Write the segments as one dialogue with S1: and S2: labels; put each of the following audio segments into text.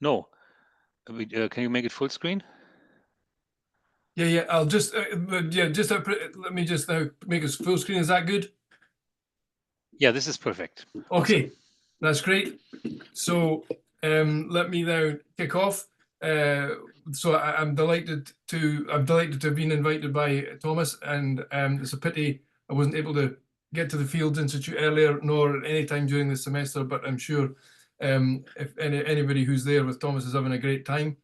S1: No. Can you make it full screen?
S2: Yeah. I'll just, let me just now make it full screen. Is that good?
S1: Yeah, this is perfect.
S2: Okay,
S1: Awesome.
S2: that's great. So let me now kick off. So I'm delighted to have been invited by Thomas, and it's a pity I wasn't able to get to the Fields Institute earlier, nor at any time during this semester. But I'm sure if anybody who's there with Thomas is having a great time,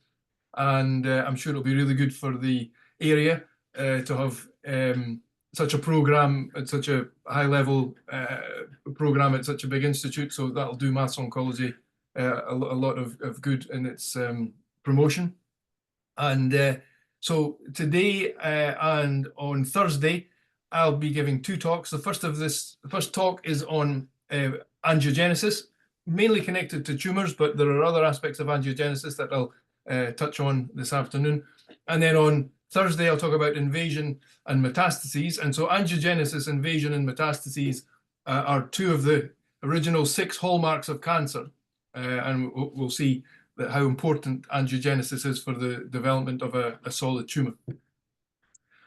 S2: and I'm sure it'll be really good for the area to have such a program at such a high level program at such a big institute. So that'll do maths oncology a lot of good in its promotion. And so today and on Thursday, I'll be giving two talks. The first talk is on angiogenesis, mainly connected to tumors, but there are other aspects of angiogenesis that I'll touch on this afternoon. And then on Thursday, I'll talk about invasion and metastases. And so angiogenesis, invasion, and metastases are two of the original 6 hallmarks of cancer. And we'll see that how important angiogenesis is for the development of a solid tumor.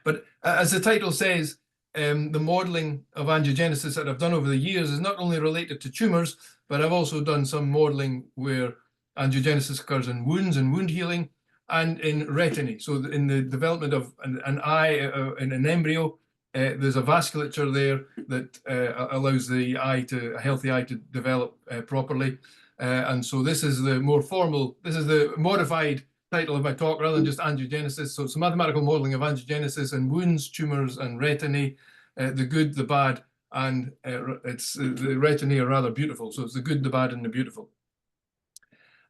S2: But as the title says, the modeling of angiogenesis that I've done over the years is not only related to tumors, but I've also done some modeling where angiogenesis occurs in wounds and wound healing and in retinae. So in the development of an eye in an embryo, there's a vasculature there that allows the healthy eye to develop properly. And so this is the more formal, this is the modified title of my talk rather than just angiogenesis. So it's a mathematical modeling of angiogenesis in wounds, tumors, and retinae, the good, the bad, and the retinae are rather beautiful. So it's the good, the bad, and the beautiful.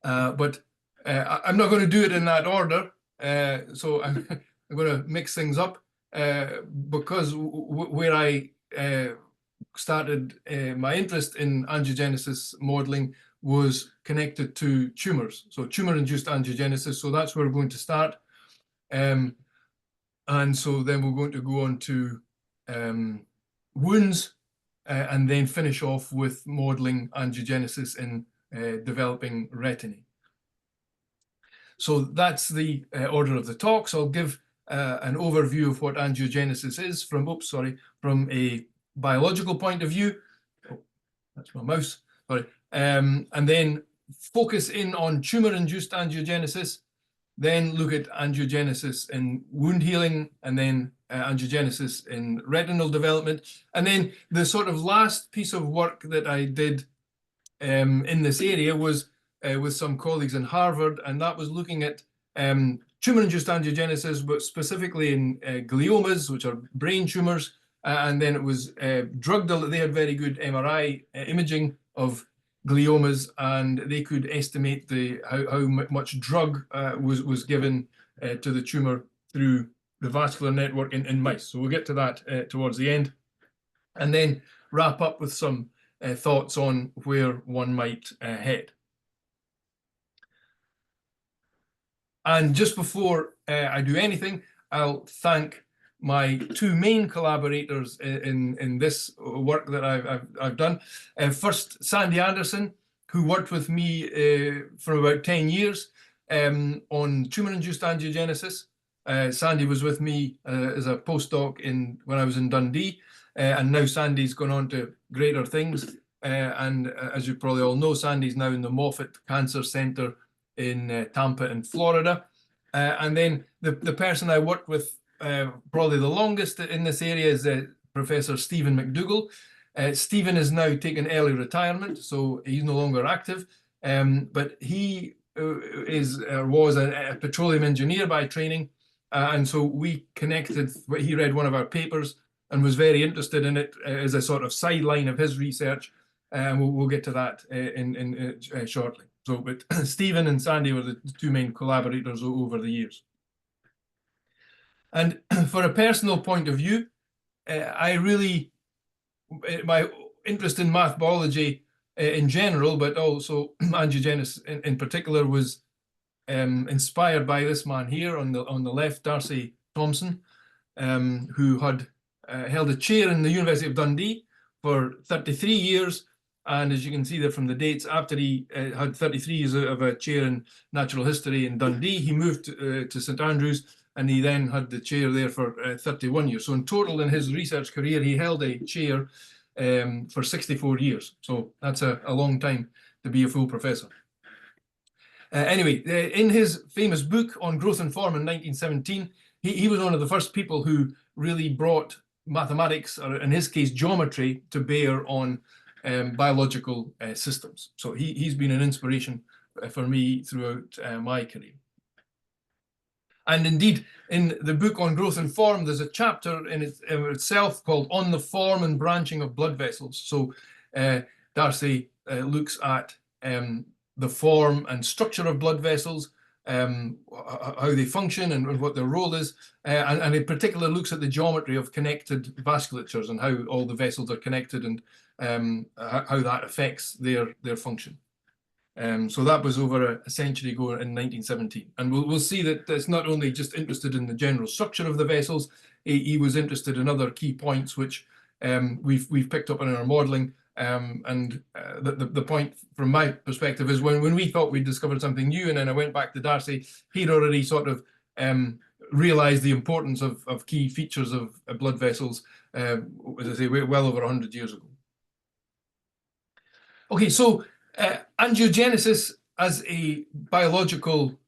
S2: But I'm not going to do it in that order. So I'm going to mix things up because where I started my interest in angiogenesis modeling was connected to tumors, so tumor-induced angiogenesis. So that's where we're going to start. And so then we're going to go on to wounds and then finish off with modeling angiogenesis in developing retinae. So that's the order of the talk. So I'll give an overview of what angiogenesis is from a biological point of view. Oh, that's my mouse, sorry. And then focus in on tumor-induced angiogenesis, then look at angiogenesis in wound healing, and then angiogenesis in retinal development. And then the sort of last piece of work that I did in this area was with some colleagues in Harvard, and that was looking at tumor-induced angiogenesis, but specifically in gliomas, which are brain tumors. And then it was they had very good MRI imaging of gliomas, and they could estimate how much drug was given to the tumor through the vascular network in mice. So we'll get to that towards the end, and then wrap up with some thoughts on where one might head. And just before I do anything, I'll thank my 2 main collaborators in this work that I've done. First, Sandy Anderson, who worked with me for about 10 years on tumor-induced angiogenesis. Sandy was with me as a postdoc when I was in Dundee, and now Sandy's gone on to greater things. And as you probably all know, Sandy's now in the Moffitt Cancer Center in Tampa in Florida. And then the person I worked with probably the longest in this area is Professor Stephen McDougall. Stephen is now taken early retirement, so he's no longer active, but he was a petroleum engineer by training, and so we connected. He read one of our papers and was very interested in it as a sort of sideline of his research, and we'll get to that in shortly. So, but Stephen and Sandy were the 2 main collaborators over the years. And for a personal point of view, my interest in math biology in general, but also angiogenesis in particular, was inspired by this man here on the left, Darcy Thompson, who had held a chair in the University of Dundee for 33 years And as you can see there from the dates, after he had 33 years of a chair in natural history in Dundee, he moved to St Andrews, and he then had the chair there for 31 years. So in total, in his research career, he held a chair for 64 years. So that's a long time to be a full professor. Anyway, in his famous book on growth and form in 1917, he was one of the first people who really brought mathematics, or in his case, geometry, to bear on biological systems. So he's been an inspiration for me throughout my career. And indeed, in the book on growth and form, there's a chapter in itself called On the Form and Branching of Blood Vessels. So Darcy looks at the form and structure of blood vessels, how they function and what their role is, and in particular looks at the geometry of connected vasculatures and how all the vessels are connected, and how that affects their function. So that was over a century ago in 1917, and we'll see that it's not only just interested in the general structure of the vessels. He was interested in other key points which we've picked up in our modelling. The point from my perspective is when we thought we'd discovered something new, and then I went back to Darcy, he'd already sort of realised the importance of key features of blood vessels, as I say, well over 100 years ago. Okay, so angiogenesis as a biological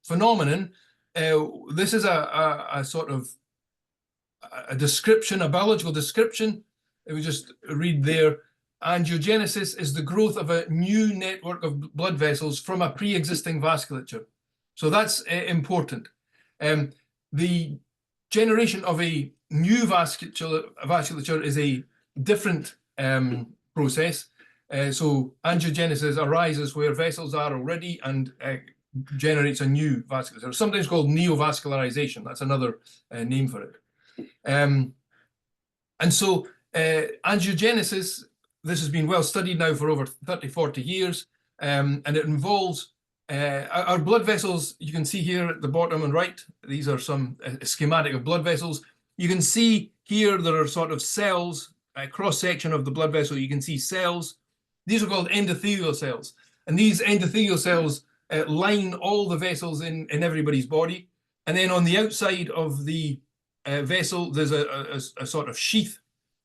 S2: phenomenon, this is a sort of a description, a biological description. We just read there, angiogenesis is the growth of a new network of blood vessels from a pre-existing vasculature. So that's important. The generation of a new vasculature is a different process. So angiogenesis arises where vessels are already and generates a new vasculature, sometimes called neovascularization. That's another name for it. And so angiogenesis, this has been well studied now for over 30, 40 years, and it involves our blood vessels. You can see here at the bottom and right, these are some schematic of blood vessels. You can see here there are sort of cells, a cross-section of the blood vessel. You can see cells. These are called endothelial cells, and these endothelial cells line all the vessels in everybody's body. And then on the outside of the vessel, there's a sort of sheath,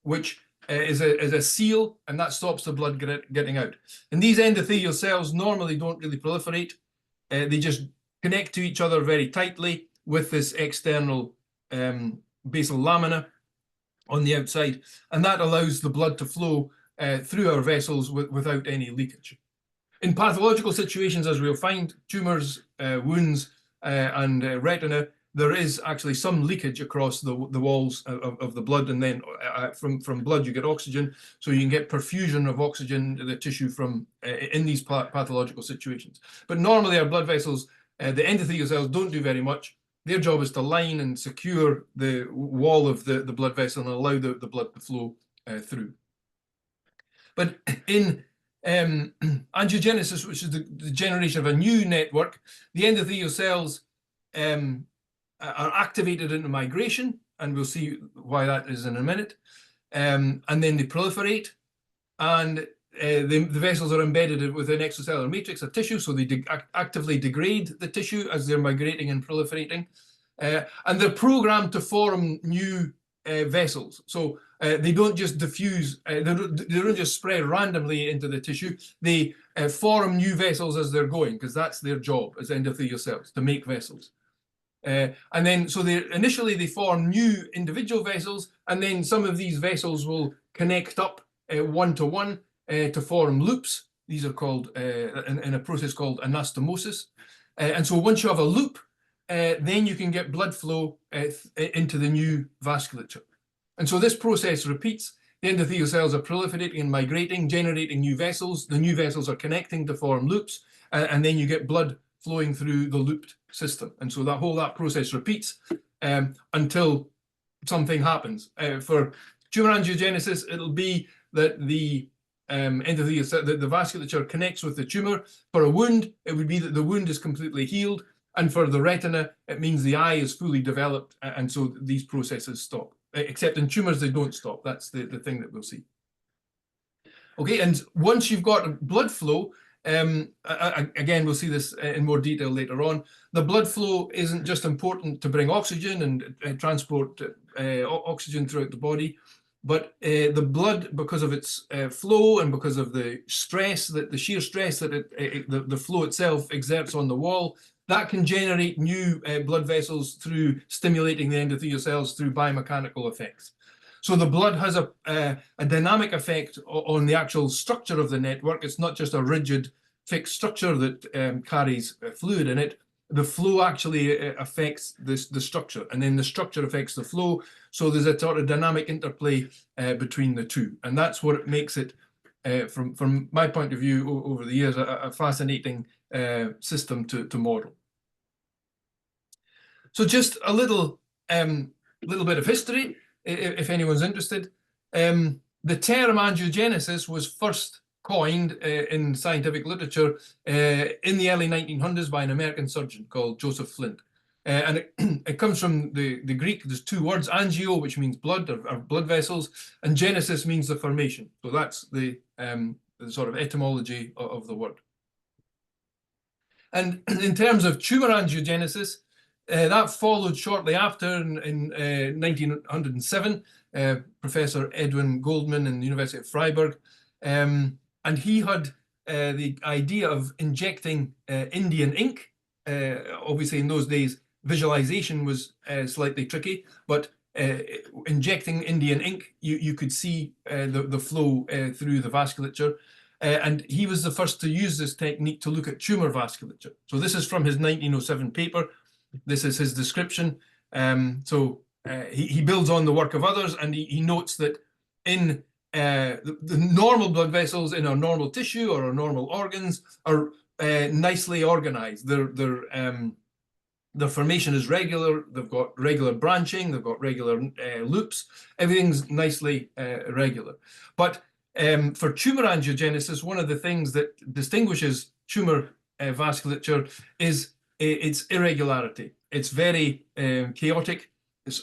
S2: which is a seal, and that stops the blood getting out. And these endothelial cells normally don't really proliferate. They just connect to each other very tightly with this external basal lamina on the outside, and that allows the blood to flow through our vessels without any leakage. In pathological situations, as we'll find, tumours, wounds, and retina, there is actually some leakage across the walls of the blood, and then from blood you get oxygen, so you can get perfusion of oxygen to the tissue from in these pathological situations. But normally our blood vessels, the endothelial cells, don't do very much. Their job is to line and secure the wall of the blood vessel and allow the blood to flow through. But in angiogenesis, which is the generation of a new network, the endothelial cells are activated into migration, and we'll see why that is in a minute. And then they proliferate, and the vessels are embedded within extracellular matrix of tissue, so they actively degrade the tissue as they're migrating and proliferating. And they're programmed to form new vessels. So they don't just diffuse, they don't just spread randomly into the tissue. They form new vessels as they're going, because that's their job as endothelial cells, to make vessels. And then, so initially they form new individual vessels, and then some of these vessels will connect up one-to-one to form loops. These are called, in a process called anastomosis. And so once you have a loop, then you can get blood flow into the new vasculature. And so this process repeats. The endothelial cells are proliferating and migrating, generating new vessels. The new vessels are connecting to form loops, and then you get blood flowing through the looped system. And so that process repeats until something happens. For tumor angiogenesis, it'll be that the endothelial cell, the vasculature connects with the tumor. For a wound, it would be that the wound is completely healed. And for the retina, it means the eye is fully developed, and so these processes stop. Except in tumors, they don't stop. That's the thing that we'll see. Okay, and once you've got blood flow, again, we'll see this in more detail later on. The blood flow isn't just important to bring oxygen and transport oxygen throughout the body, but the blood, because of its flow and because of the stress, the sheer stress that the flow itself exerts on the wall, that can generate new blood vessels through stimulating the endothelial cells through biomechanical effects. So the blood has a dynamic effect on the actual structure of the network. It's not just a rigid fixed structure that carries fluid in it. The flow actually affects the structure, and then the structure affects the flow. So there's a sort of dynamic interplay between the two, and that's what makes it, from my point of view over the years, a fascinating system to model. So just a little bit of history, if anyone's interested. The term angiogenesis was first coined in scientific literature in the early 1900s by an American surgeon called Joseph Flint. And it comes from the Greek. There's two words: angio, which means blood or blood vessels, and genesis means the formation. So that's the sort of etymology of the word. And in terms of tumor angiogenesis, that followed shortly after in 1907, Professor Edwin Goldman in the University of Freiburg. And he had the idea of injecting Indian ink. Obviously, in those days, visualization was slightly tricky, but injecting Indian ink, you could see the flow through the vasculature. And he was the first to use this technique to look at tumor vasculature. So this is from his 1907 paper. This is his description. He builds on the work of others, and he notes that in the normal blood vessels in our normal tissue or our normal organs are nicely organized. The formation is regular. They've got regular branching. They've got regular loops. Everything's nicely regular. But for tumor angiogenesis, one of the things that distinguishes tumor vasculature is its irregularity. It's very chaotic.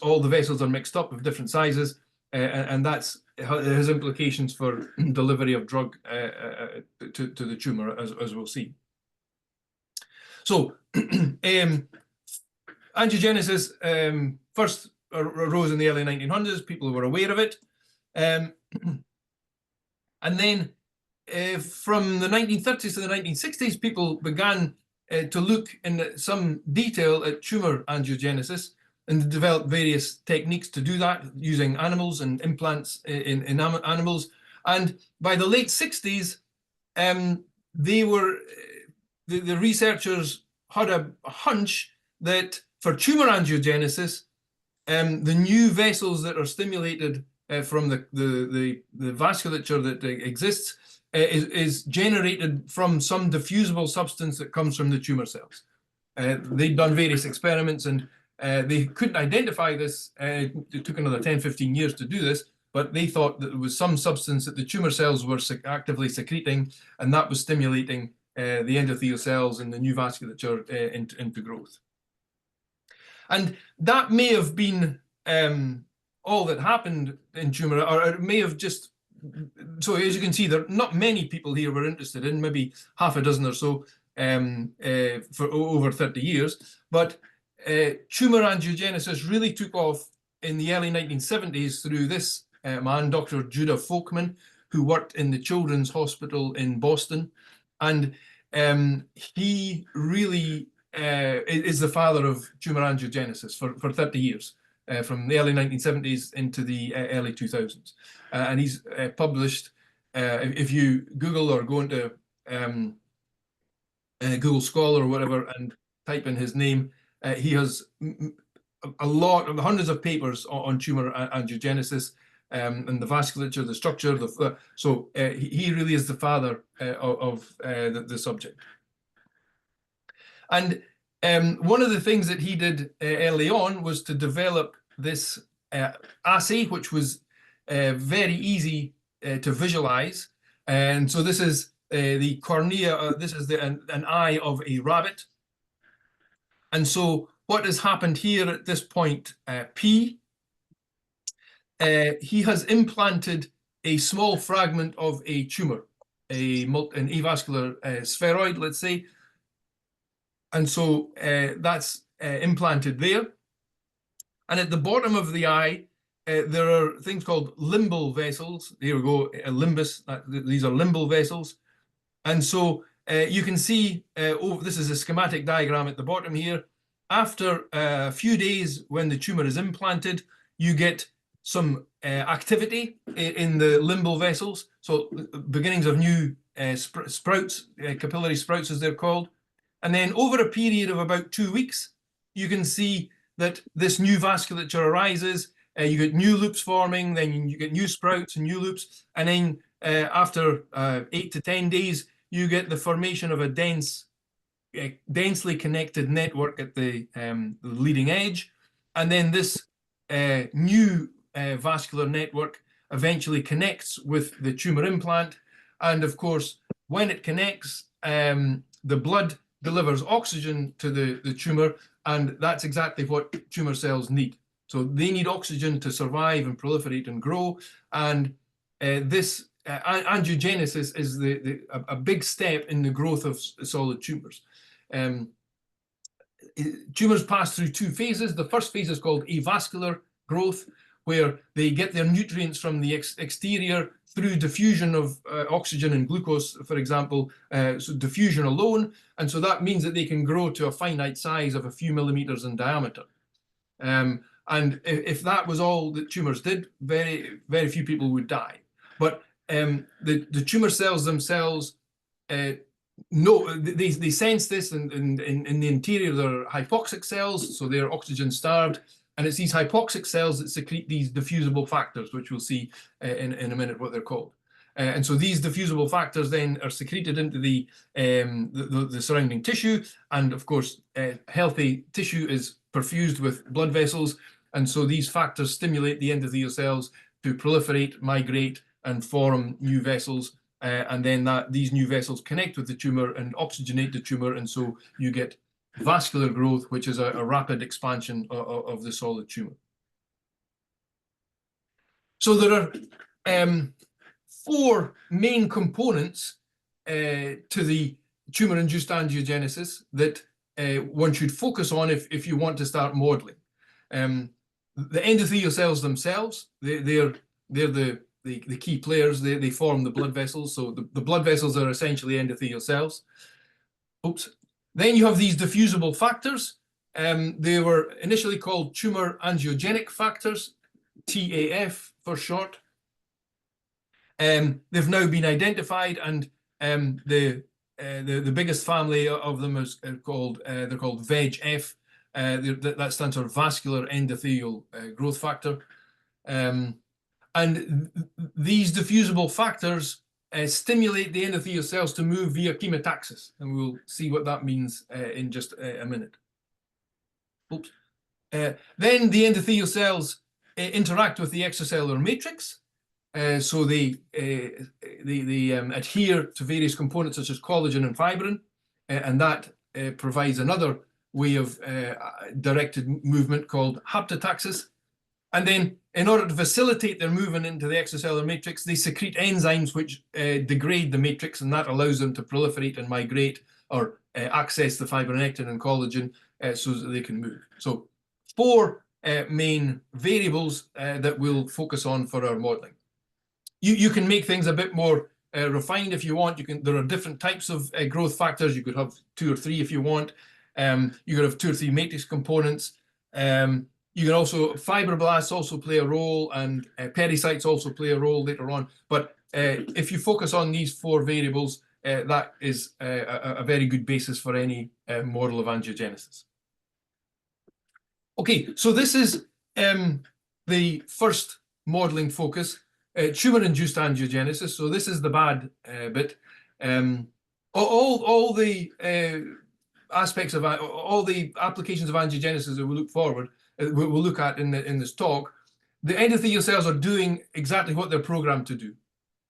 S2: All the vessels are mixed up of different sizes, and that has implications for delivery of drug to the tumor, as we'll see. So angiogenesis first arose in the early 1900s. People were aware of it. And then from the 1930s to the 1960s, people began to look in some detail at tumor angiogenesis and develop various techniques to do that using animals and implants in animals. And by the late 60s, the researchers had a hunch that for tumor angiogenesis, the new vessels that are stimulated from the vasculature that exists is generated from some diffusible substance that comes from the tumor cells. They'd done various experiments, and they couldn't identify this. It took another 10, 15 years to do this, but they thought that there was some substance that the tumor cells were actively secreting, and that was stimulating the endothelial cells and the new vasculature into growth. And that may have been all that happened in tumor, or it may have just, so as you can see, there not many people here were interested in, maybe half a dozen or so for over 30 years. But tumor angiogenesis really took off in the early 1970s through this man, Dr. Judah Folkman, who worked in the Children's Hospital in Boston. And he really is the father of tumor angiogenesis for 30 years. From the early 1970s into the early 2000s. And he's published, if you Google or go into Google Scholar or whatever and type in his name, he has a lot of hundreds of papers on tumor angiogenesis and the vasculature, the structure. So he really is the father of the subject. And one of the things that he did early on was to develop this assay, which was very easy to visualize. And so this is the cornea, this is an eye of a rabbit. And so what has happened here at this point, P, he has implanted a small fragment of a tumor, an avascular spheroid, let's say. And so that's implanted there. And at the bottom of the eye, there are things called limbal vessels. Here we go, a limbus. These are limbal vessels. And so you can see, this is a schematic diagram at the bottom here. After a few days when the tumor is implanted, you get some activity in the limbal vessels. So beginnings of new sprouts, capillary sprouts as they're called. And then over a period of about 2 weeks, you can see that this new vasculature arises. You get new loops forming, then you get new sprouts and new loops. And then after 8 to 10 days, you get the formation of a densely connected network at the leading edge. And then this new vascular network eventually connects with the tumor implant. And of course, when it connects, the blood delivers oxygen to the tumor, and that's exactly what tumor cells need. So they need oxygen to survive and proliferate and grow. And this angiogenesis is a big step in the growth of solid tumors. Tumors pass through 2 phases. The first phase is called avascular growth, where they get their nutrients from the exterior through diffusion of oxygen and glucose, for example, so diffusion alone. And so that means that they can grow to a finite size of a few millimeters in diameter. And if that was all that tumors did, very, very few people would die. But the tumor cells themselves, they sense this, and in the interior there are hypoxic cells, so they're oxygen starved. And it's these hypoxic cells that secrete these diffusible factors, which we'll see in a minute what they're called. And so these diffusible factors then are secreted into the surrounding tissue. And of course, healthy tissue is perfused with blood vessels. And so these factors stimulate the endothelial cells to proliferate, migrate, and form new vessels. And then these new vessels connect with the tumor and oxygenate the tumor. And so you get vascular growth, which is a rapid expansion of the solid tumor. So there are 4 main components to the tumor-induced angiogenesis that one should focus on if you want to start modeling. The endothelial cells themselves, they're the key players. They form the blood vessels. So the blood vessels are essentially endothelial cells. Oops. Then you have these diffusible factors. They were initially called tumor angiogenic factors, TAF for short. They've now been identified, and the biggest family of them is called they're called VEGF. That stands for vascular endothelial growth factor. And these diffusible factors stimulate the endothelial cells to move via chemotaxis, and we'll see what that means in just a minute. Oops. Then the endothelial cells interact with the extracellular matrix, so they adhere to various components such as collagen and fibrin, and that provides another way of directed movement called haptotaxis. And then, in order to facilitate their movement into the extracellular matrix, they secrete enzymes which degrade the matrix, and that allows them to proliferate and migrate or access the fibronectin and collagen so that they can move. So 4 main variables that we'll focus on for our modeling. You can make things a bit more refined if you want. There are different types of growth factors. You could have 2 or 3 if you want. You could have 2 or 3 matrix components. You can also, fibroblasts also play a role, and pericytes also play a role later on. But if you focus on these 4 variables, that is a very good basis for any model of angiogenesis. Okay, so this is the first modeling focus, tumor-induced angiogenesis. So this is the bad bit. All the aspects of all the applications of angiogenesis that we we'll look at in this talk, the endothelial cells are doing exactly what they're programmed to do.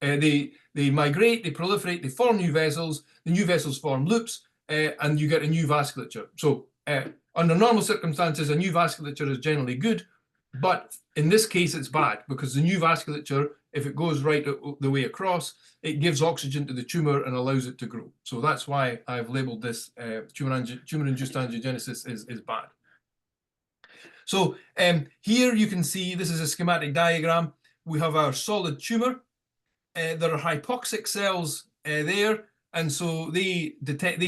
S2: They migrate, they proliferate, they form new vessels. The new vessels form loops, and you get a new vasculature. So under normal circumstances, a new vasculature is generally good, but in this case, it's bad because the new vasculature if it goes right the way across, it gives oxygen to the tumor and allows it to grow. So that's why I've labeled this tumor-induced angiogenesis is bad. So here you can see, this is a schematic diagram. We have our solid tumor. There are hypoxic cells there, and so they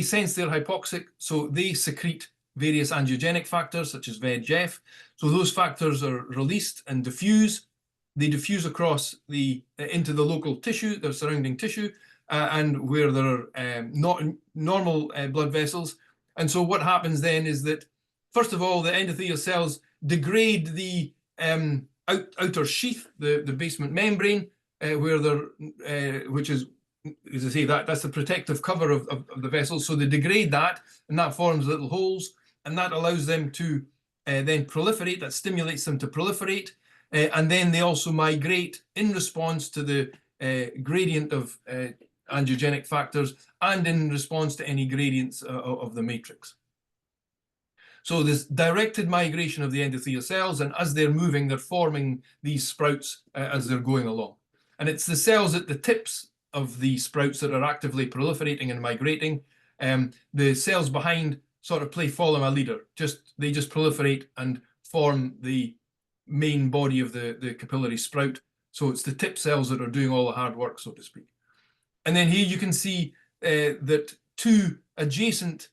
S2: sense they're hypoxic, so they secrete various angiogenic factors such as VEGF. So those factors are released and diffuse. They diffuse across into the local tissue, the surrounding tissue, and where there are not normal blood vessels. And so what happens then is that, first of all, the endothelial cells degrade the outer sheath, the basement membrane, which is, as I say, that's the protective cover of the vessel. So they degrade that, and that forms little holes, and that allows them to then proliferate. That stimulates them to proliferate, and then they also migrate in response to the gradient of angiogenic factors and in response to any gradients of the matrix. So this directed migration of the endothelial cells, and as they're moving, they're forming these sprouts as they're going along. And it's the cells at the tips of the sprouts that are actively proliferating and migrating. The cells behind sort of play follow my leader. They just proliferate and form the main body of the capillary sprout. So it's the tip cells that are doing all the hard work, so to speak. And then here you can see that two adjacent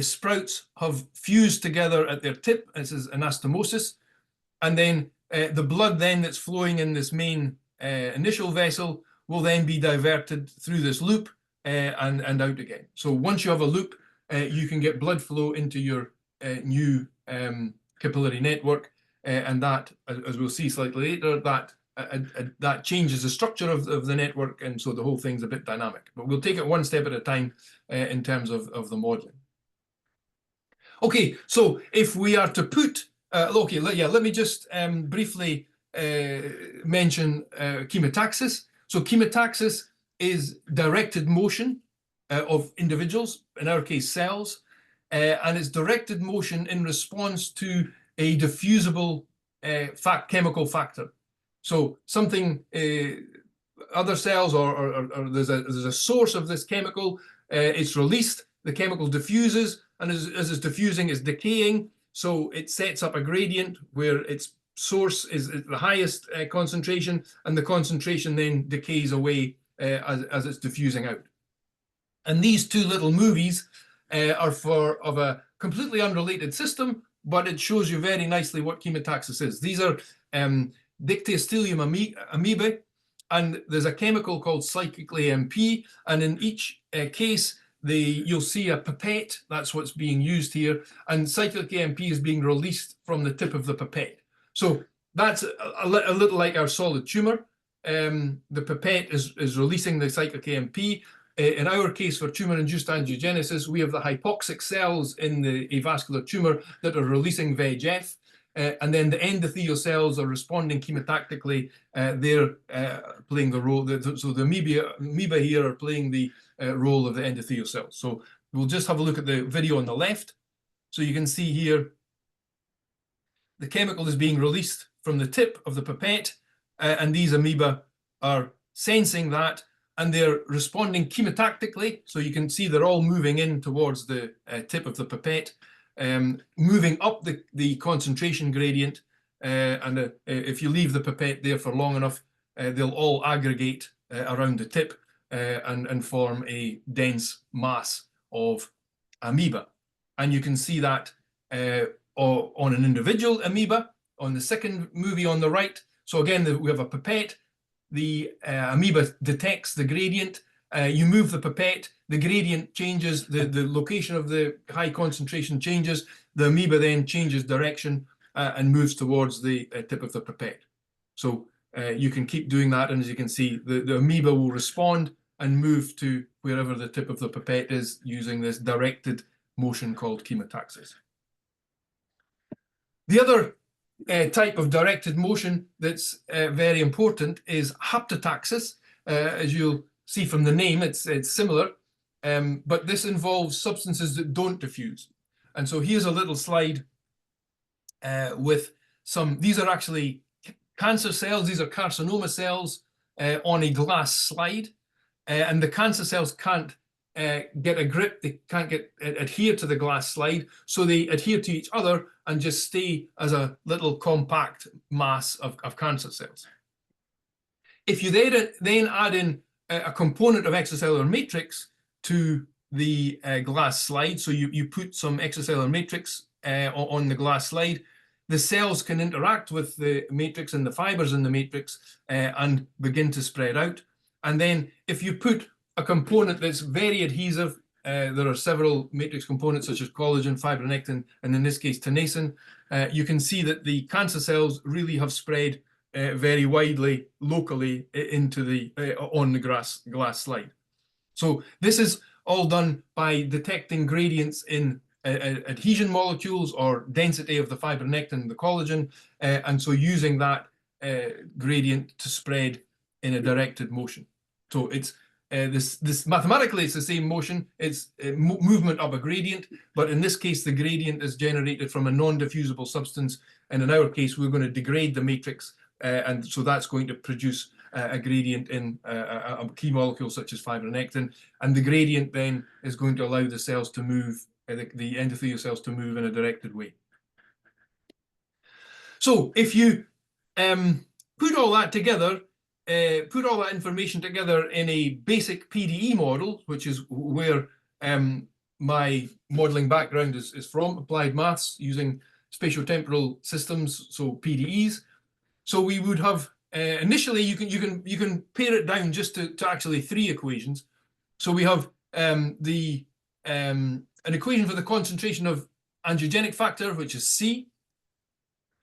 S2: sprouts have fused together at their tip. This is anastomosis. And then the blood then that's flowing in this main initial vessel will then be diverted through this loop and out again. So once you have a loop, you can get blood flow into your new capillary network, and that, as we'll see slightly later, that changes the structure of the network, and so the whole thing's a bit dynamic. But we'll take it one step at a time in terms of the modeling. Okay, so if we are to put, let me just briefly mention chemotaxis. So chemotaxis is directed motion of individuals, in our case cells, and it's directed motion in response to a diffusible chemical factor. So something, other cells, or there's a source of this chemical, it's released, the chemical diffuses, and as it's diffusing, it's decaying, so it sets up a gradient where its source is at the highest concentration, and the concentration then decays away as it's diffusing out. And these two little movies are of a completely unrelated system, but it shows you very nicely what chemotaxis is. These are Dictyostelium amoebae, and there's a chemical called cyclic AMP, and in each case, you'll see a pipette. That's what's being used here, and cyclic AMP is being released from the tip of the pipette. So that's a little like our solid tumor. The pipette is releasing the cyclic AMP. In our case, for tumor-induced angiogenesis, we have the hypoxic cells in the avascular tumor that are releasing VEGF, and then the endothelial cells are responding chemotactically. They're playing the role. So the amoeba here are playing the role of the endothelial cells. So we'll just have a look at the video on the left. So you can see here the chemical is being released from the tip of the pipette, and these amoeba are sensing that, and they're responding chemotactically. So you can see they're all moving in towards the tip of the pipette, moving up the concentration gradient. And if you leave the pipette there for long enough, they'll all aggregate around the tip and form a dense mass of amoeba. And you can see that on an individual amoeba on the second movie on the right. So again, we have a pipette. The amoeba detects the gradient. You move the pipette, the gradient changes, the location of the high concentration changes. The amoeba then changes direction and moves towards the tip of the pipette. So you can keep doing that, and as you can see, the amoeba will respond and move to wherever the tip of the pipette is using this directed motion called chemotaxis. The other type of directed motion that's very important is haptotaxis. As you'll see from the name, it's similar, but this involves substances that don't diffuse. And so here's a little slide with these are actually cancer cells, these are carcinoma cells, on a glass slide, and the cancer cells can't get a grip, they can't adhere to the glass slide, so they adhere to each other and just stay as a little compact mass of cancer cells. If you then add in a component of extracellular matrix to the glass slide, so you put some extracellular matrix on the glass slide, the cells can interact with the matrix and the fibers in the matrix and begin to spread out. And then if you put a component that's very adhesive, there are several matrix components such as collagen, fibronectin, and in this case tenacin, you can see that the cancer cells really have spread very widely locally into the on the glass slide. So this is all done by detecting gradients in adhesion molecules or density of the fibronectin and the collagen, and so using that gradient to spread in a directed motion. So it's this mathematically it's the same motion, it's movement of a gradient, but in this case the gradient is generated from a non-diffusible substance, and in our case we're going to degrade the matrix, and so that's going to produce a gradient in a key molecule such as fibronectin, and the gradient then is going to allow the cells to move, the endothelial cells to move in a directed way. So if you put all that together, put all that information together in a basic PDE model, which is where my modeling background is from, applied maths using spatiotemporal systems, so PDEs. So we would have initially you can pare it down just to actually 3 equations. So we have an equation for the concentration of angiogenic factor, which is C,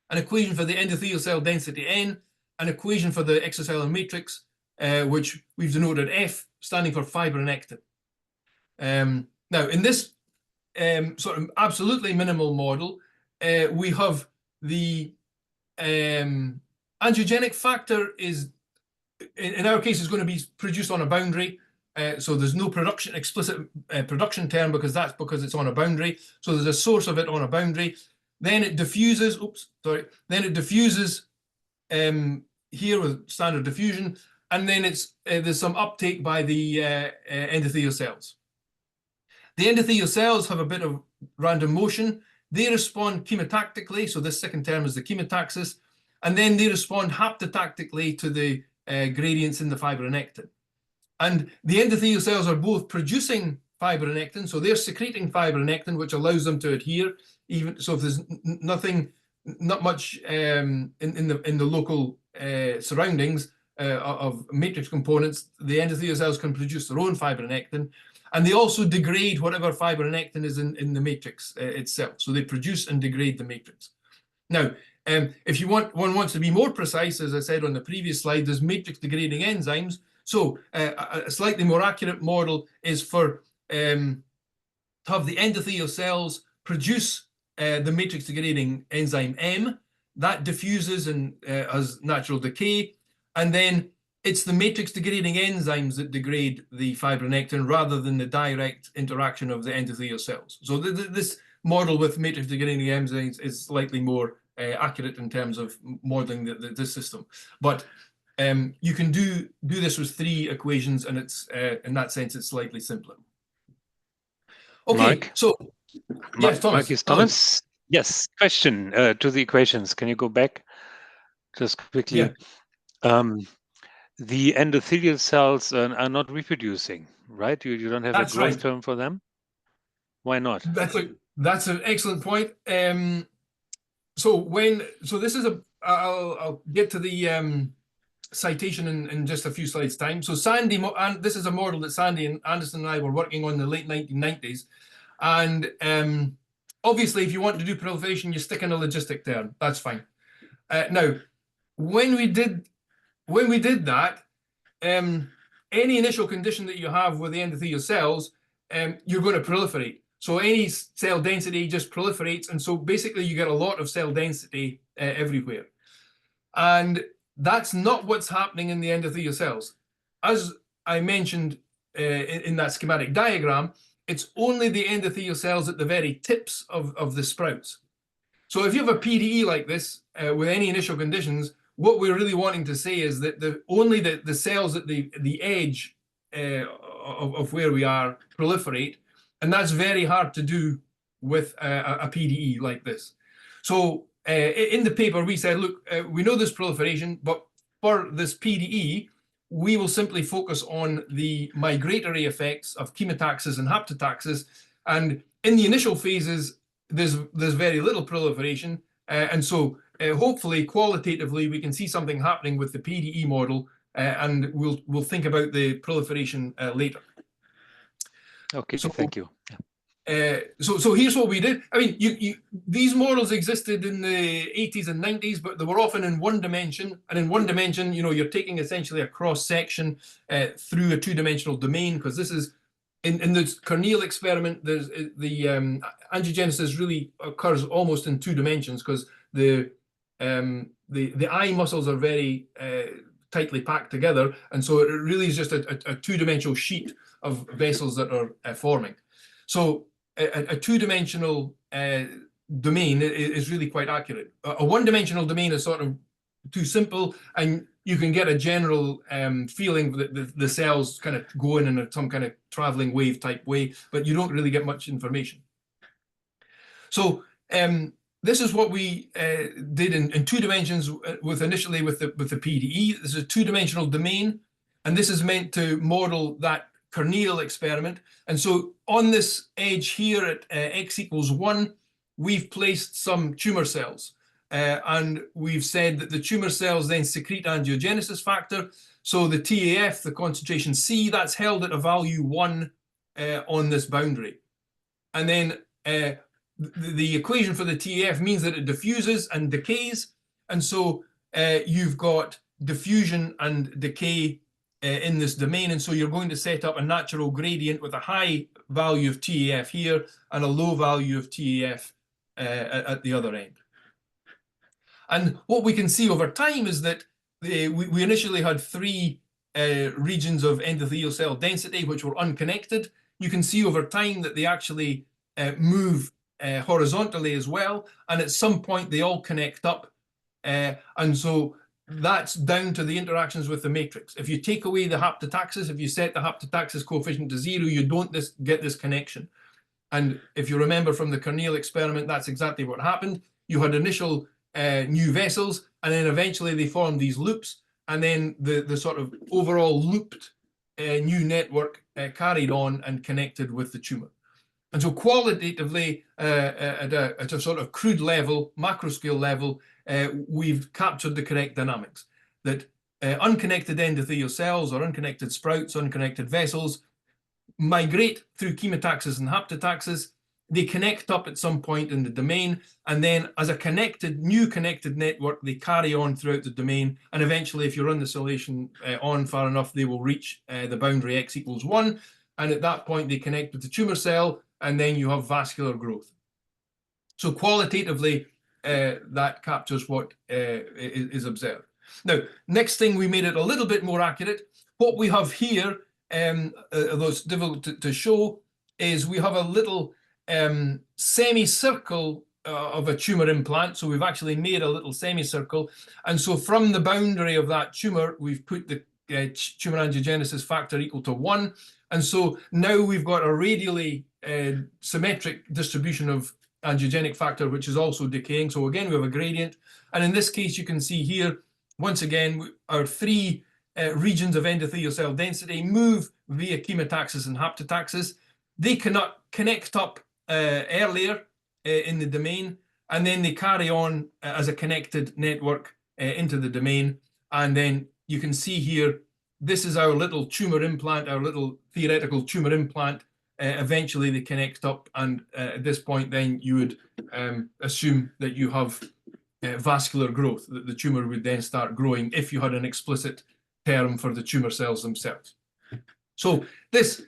S2: an equation for the endothelial cell density N, an equation for the extracellular matrix, which we've denoted F, standing for fibronectin. Now, in this sort of absolutely minimal model, we have the angiogenic factor is, in our case, is going to be produced on a boundary. So there's no explicit production term because it's on a boundary. So there's a source of it on a boundary. Then it diffuses, then it diffuses here with standard diffusion, and then there's some uptake by the endothelial cells. The endothelial cells have a bit of random motion. They respond chemotactically, so this second term is the chemotaxis, and then they respond haptotactically to the gradients in the fibronectin. And the endothelial cells are both producing fibronectin, so they're secreting fibronectin, which allows them to adhere. Even so, if there's not much in the local surroundings of matrix components, the endothelial cells can produce their own fibronectin, and they also degrade whatever fibronectin is in the matrix itself. So they produce and degrade the matrix. Now, if one wants to be more precise, as I said on the previous slide, there's matrix degrading enzymes. So a slightly more accurate model is for to have the endothelial cells produce the matrix degrading enzyme M. That diffuses and has natural decay, and then it's the matrix degrading enzymes that degrade the fibronectin rather than the direct interaction of the endothelial cells. So this model with matrix degrading enzymes is slightly more accurate in terms of modeling this system. But you can do this with 3 equations, and it's in that sense it's slightly simpler. Okay,
S1: Mark?
S2: so yes, Thomas.
S1: Mark, is Thomas? Yes, question to the equations. Can you go back just quickly?
S2: Yeah.
S1: The endothelial cells are not reproducing, right? You don't have a growth term for them? Why not?
S2: That's an excellent point. So this is I'll get to the citation in just a few slides time. So Sandy, and this is a model that Sandy and Anderson and I were working on in the late 1990s. And obviously, if you want to do proliferation, you stick in a logistic term. That's fine. Now, when we did that, any initial condition that you have with the endothelial cells, you're going to proliferate. So any cell density just proliferates, and so basically you get a lot of cell density everywhere. And that's not what's happening in the endothelial cells. As I mentioned in that schematic diagram, it's only the endothelial cells at the very tips of the sprouts. So if you have a PDE like this with any initial conditions, what we're really wanting to say is that only the cells at the edge of where we are proliferate, and that's very hard to do with a PDE like this. So in the paper, we said, look, we know this proliferation, but for this PDE, we will simply focus on the migratory effects of chemotaxis and haptotaxis. And in the initial phases, there's very little proliferation. And so hopefully, qualitatively, we can see something happening with the PDE model, and we'll think about the proliferation later.
S1: Okay, so, thank you.
S2: So here's what we did. I mean, these models existed in the 80s and 90s, but they were often in one dimension. And in one dimension, you're taking essentially a cross section through a two-dimensional domain, because this is in the corneal experiment. There's the angiogenesis really occurs almost in two dimensions, because the eye muscles are very tightly packed together, and so it really is just a two-dimensional sheet of vessels that are forming. So a two-dimensional domain is really quite accurate. A one-dimensional domain is sort of too simple, and you can get a general feeling that the cells kind of go in some kind of traveling wave type way, but you don't really get much information. So this is what we did in two dimensions initially with the PDE. This is a two-dimensional domain, and this is meant to model that corneal experiment. And so on this edge here at x equals 1, we've placed some tumor cells. And we've said that the tumor cells then secrete angiogenesis factor. So the TAF, the concentration C, that's held at a value 1 on this boundary. And then the equation for the TAF means that it diffuses and decays. And so you've got diffusion and decay in this domain. And so you're going to set up a natural gradient with a high value of TAF here and a low value of TAF at the other end. And what we can see over time is that we initially had 3 regions of endothelial cell density which were unconnected. You can see over time that they actually move horizontally as well, and at some point they all connect up, and so that's down to the interactions with the matrix. If you take away the haptotaxis, if you set the haptotaxis coefficient to 0, you don't get this connection. And if you remember from the corneal experiment, that's exactly what happened. You had initial new vessels, and then eventually they formed these loops, and then the sort of overall looped new network carried on and connected with the tumor. And so qualitatively, at a sort of crude level, macro scale level, we've captured the correct dynamics, that unconnected endothelial cells or unconnected sprouts, unconnected vessels, migrate through chemotaxis and haptotaxis. They connect up at some point in the domain, and then as a new connected network, they carry on throughout the domain, and eventually, if you run the simulation on far enough, they will reach the boundary x equals 1, and at that point, they connect with the tumor cell, and then you have vascular growth. So qualitatively, that captures what is observed. Now, next thing, we made it a little bit more accurate. What we have here, although it's difficult to show, is we have a little semicircle of a tumor implant. So we've actually made a little semicircle. And so from the boundary of that tumor, we've put the tumor angiogenesis factor equal to 1. And so now we've got a radially symmetric distribution of angiogenic factor, which is also decaying. So again, we have a gradient. And in this case, you can see here, once again, our 3 regions of endothelial cell density move via chemotaxis and haptotaxis. They cannot connect up earlier in the domain, and then they carry on as a connected network into the domain. And then you can see here, this is our little tumor implant, our little theoretical tumor implant. Eventually they connect up, and at this point then you would assume that you have vascular growth, that the tumor would then start growing if you had an explicit term for the tumor cells themselves. So this,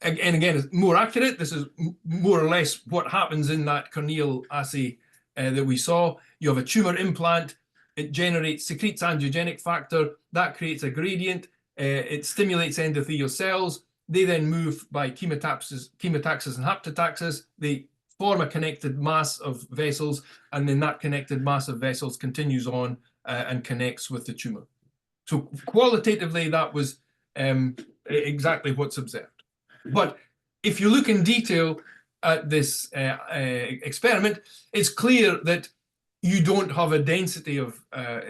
S2: and again, is more accurate. This is more or less what happens in that corneal assay that we saw. You have a tumor implant, it secretes angiogenic factor, that creates a gradient, it stimulates endothelial cells. They then move by chemotaxis and haptotaxis. They form a connected mass of vessels, and then that connected mass of vessels continues on and connects with the tumor. So qualitatively, that was exactly what's observed. But if you look in detail at this experiment, it's clear that you don't have a density of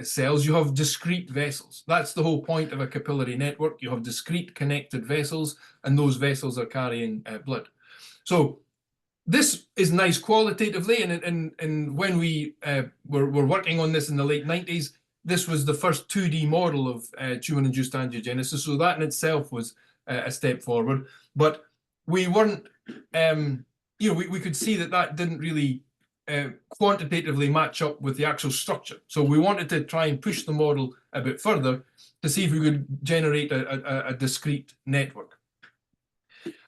S2: cells, you have discrete vessels. That's the whole point of a capillary network. You have discrete connected vessels, and those vessels are carrying blood. So this is nice qualitatively, and when we were working on this in the late 90s, this was the first 2D model of tumor-induced angiogenesis, so that in itself was a step forward. But we weren't, we could see that that didn't really quantitatively match up with the actual structure. So we wanted to try and push the model a bit further to see if we could generate a discrete network.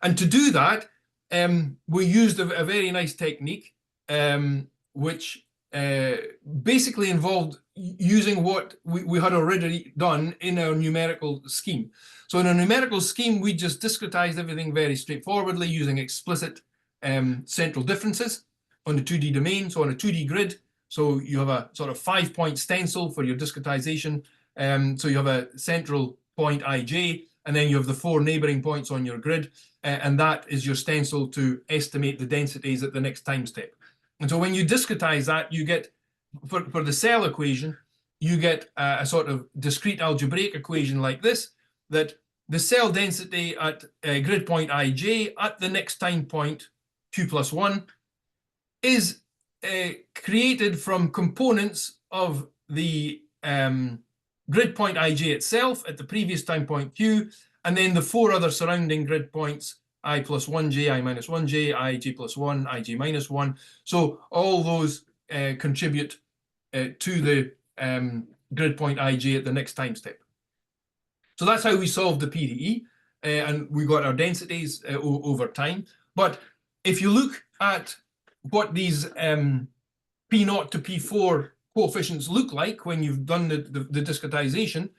S2: And to do that, we used a very nice technique, which basically involved using what we had already done in our numerical scheme. So in a numerical scheme, we just discretized everything very straightforwardly using explicit central differences on the 2D domain, so on a 2D grid. So you have a sort of 5-point stencil for your discretization. So you have a central point ij, and then you have the 4 neighboring points on your grid, and that is your stencil to estimate the densities at the next time step. And so when you discretize that, you get, for the cell equation, you get a sort of discrete algebraic equation like this, that the cell density at grid point ij at the next time point, q+1, is created from components of the grid point ij itself at the previous time point q, and then the 4 other surrounding grid points, i+1j, i-1j, ij+1, ij-1. So all those contribute to the grid point ij at the next time step. So that's how we solved the PDE, and we got our densities over time. But if you look at what these P0 to P4 coefficients look like when you've done the discretization,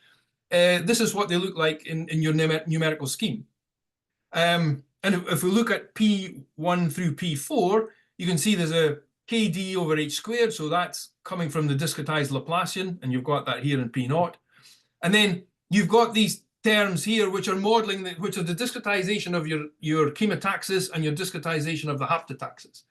S2: this is what they look like in your numerical scheme. And if we look at P1 through P4, you can see there's a KD over H squared, so that's coming from the discretized Laplacian, and you've got that here in P0. And then you've got these terms here which are modeling, which are the discretization of your chemotaxis and your discretization of the haptotaxis.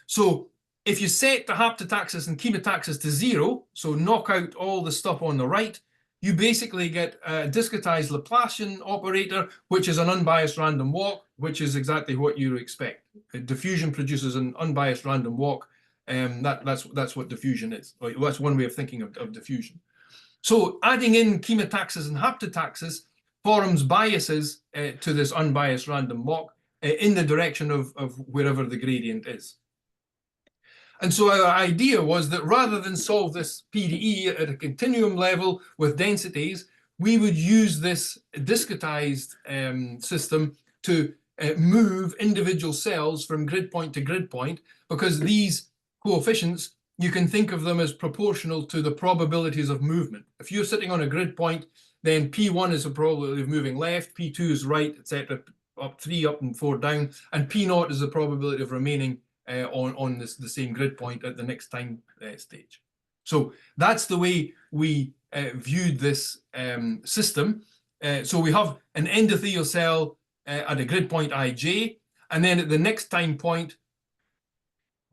S2: So if you set the haptotaxis and chemotaxis to 0, so knock out all the stuff on the right, you basically get a discretized Laplacian operator, which is an unbiased random walk, which is exactly what you expect. Diffusion produces an unbiased random walk, and that's what diffusion is. That's one way of thinking of diffusion. So adding in chemotaxis and haptotaxis forms biases to this unbiased random walk in the direction of wherever the gradient is. And so our idea was that rather than solve this PDE at a continuum level with densities, we would use this discretized system to move individual cells from grid point to grid point, because these coefficients, you can think of them as proportional to the probabilities of movement. If you're sitting on a grid point, then P1 is the probability of moving left, P2 is right, etc., up 3, up and 4 down, and P0 is the probability of remaining on the same grid point at the next time stage. So that's the way we viewed this system. So we have an endothelial cell at a grid point ij, and then at the next time point,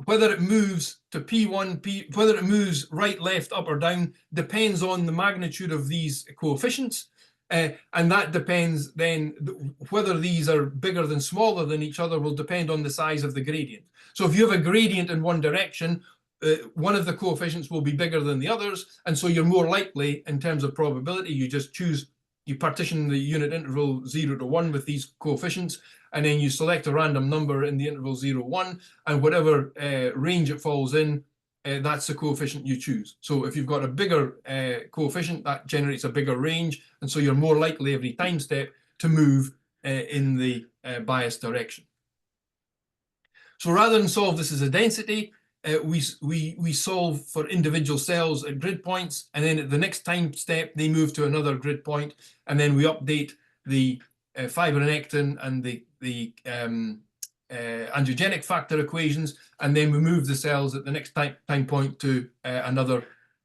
S2: whether it moves to P1, whether it moves right, left, up, or down, depends on the magnitude of these coefficients. And that depends then, whether these are bigger than smaller than each other will depend on the size of the gradient. So if you have a gradient in one direction, one of the coefficients will be bigger than the others, and so you're more likely, in terms of probability, you just choose, you partition the unit interval 0 to 1 with these coefficients, and then you select a random number in the interval 0, 1, and whatever range it falls in, that's the coefficient you choose. So if you've got a bigger coefficient, that generates a bigger range, and so you're more likely every time step to move in the biased direction. So rather than solve this as a density, we solve for individual cells at grid points, and then at the next time step, they move to another grid point, and then we update the fibronectin and the angiogenic factor equations, and then we move the cells at the next time point to another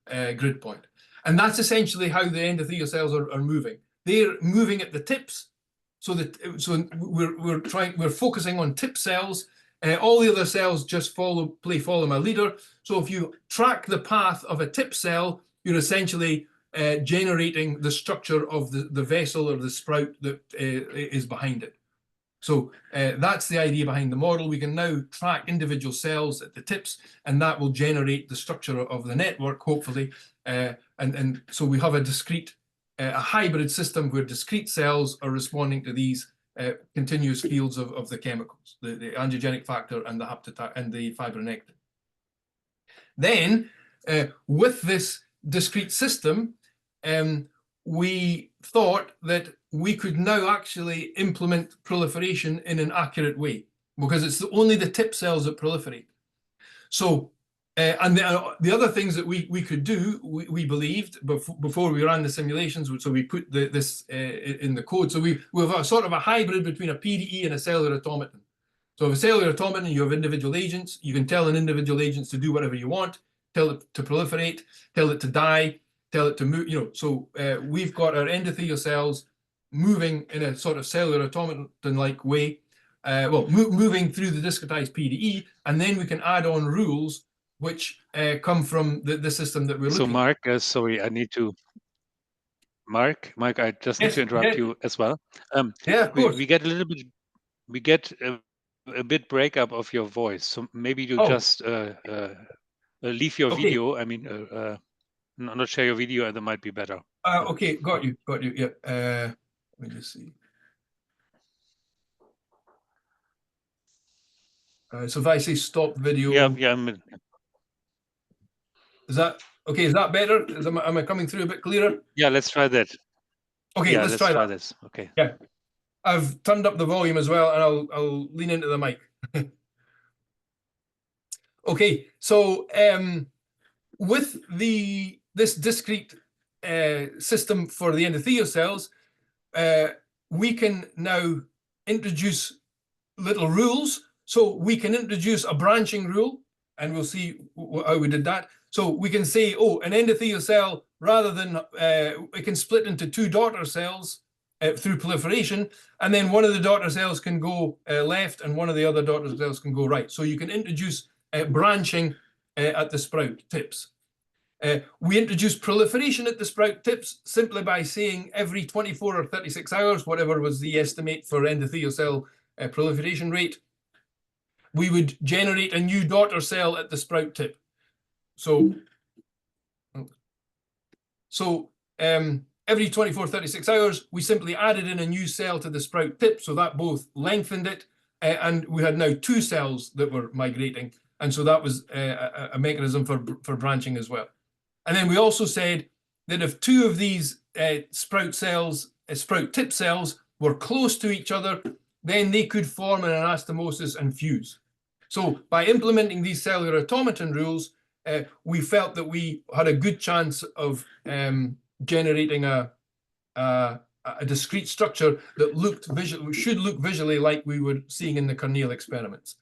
S2: grid point. And that's essentially how the endothelial cells are moving. They're moving at the tips, so we're focusing on tip cells. All the other cells just follow my leader. So if you track the path of a tip cell, you're essentially generating the structure of the vessel or the sprout that is behind it. So that's the idea behind the model. We can now track individual cells at the tips, and that will generate the structure of the network, hopefully. And so we have a hybrid system where discrete cells are responding to these continuous fields of the chemicals, the angiogenic factor and the fibronectin. Then, with this discrete system, we thought that we could now actually implement proliferation in an accurate way, because it's only the tip cells that proliferate. So, and the other things that we could do, we believed before we ran the simulations, so we put this in the code. So we have a sort of a hybrid between a PDE and a cellular automaton. So if a cellular automaton, you have individual agents. You can tell an individual agent to do whatever you want, tell it to proliferate, tell it to die, tell it to move, so we've got our endothelial cells moving in a sort of cellular automaton-like way, moving through the discretized PDE, and then we can add on rules which come from the system that we're looking at.
S1: So Mark, sorry, I need to... Mark, I just need to interrupt you as well.
S2: Yeah, of course.
S1: We get a bit breakup of your voice, so maybe you just leave your video. I mean, not share your video, and that might be better.
S2: Okay, got you. Yeah. Let me just see. So if I say stop video,
S1: yeah.
S2: Is that okay? Is that better? Am I coming through a bit clearer?
S1: Yeah, let's try that.
S2: Okay, let's try that.
S1: This. Okay.
S2: Yeah, I've turned up the volume as well, and I'll lean into the mic. Okay, so with this discrete system for the endothelial cells, we can now introduce little rules. So we can introduce a branching rule, and we'll see how we did that. So we can say, an endothelial cell, rather than it can split into two daughter cells through proliferation, and then one of the daughter cells can go left, and one of the other daughter cells can go right. So you can introduce branching at the sprout tips. We introduced proliferation at the sprout tips simply by saying every 24 or 36 hours, whatever was the estimate for endothelial cell proliferation rate, we would generate a new daughter cell at the sprout tip. So every 24, 36 hours, we simply added in a new cell to the sprout tip, so that both lengthened it, and we had now two cells that were migrating, and so that was a mechanism for branching as well. And then we also said that if two of these sprout tip cells were close to each other, then they could form an anastomosis and fuse. So by implementing these cellular automaton rules, we felt that we had a good chance of generating a discrete structure that should look visually like we were seeing in the Corneal experiments.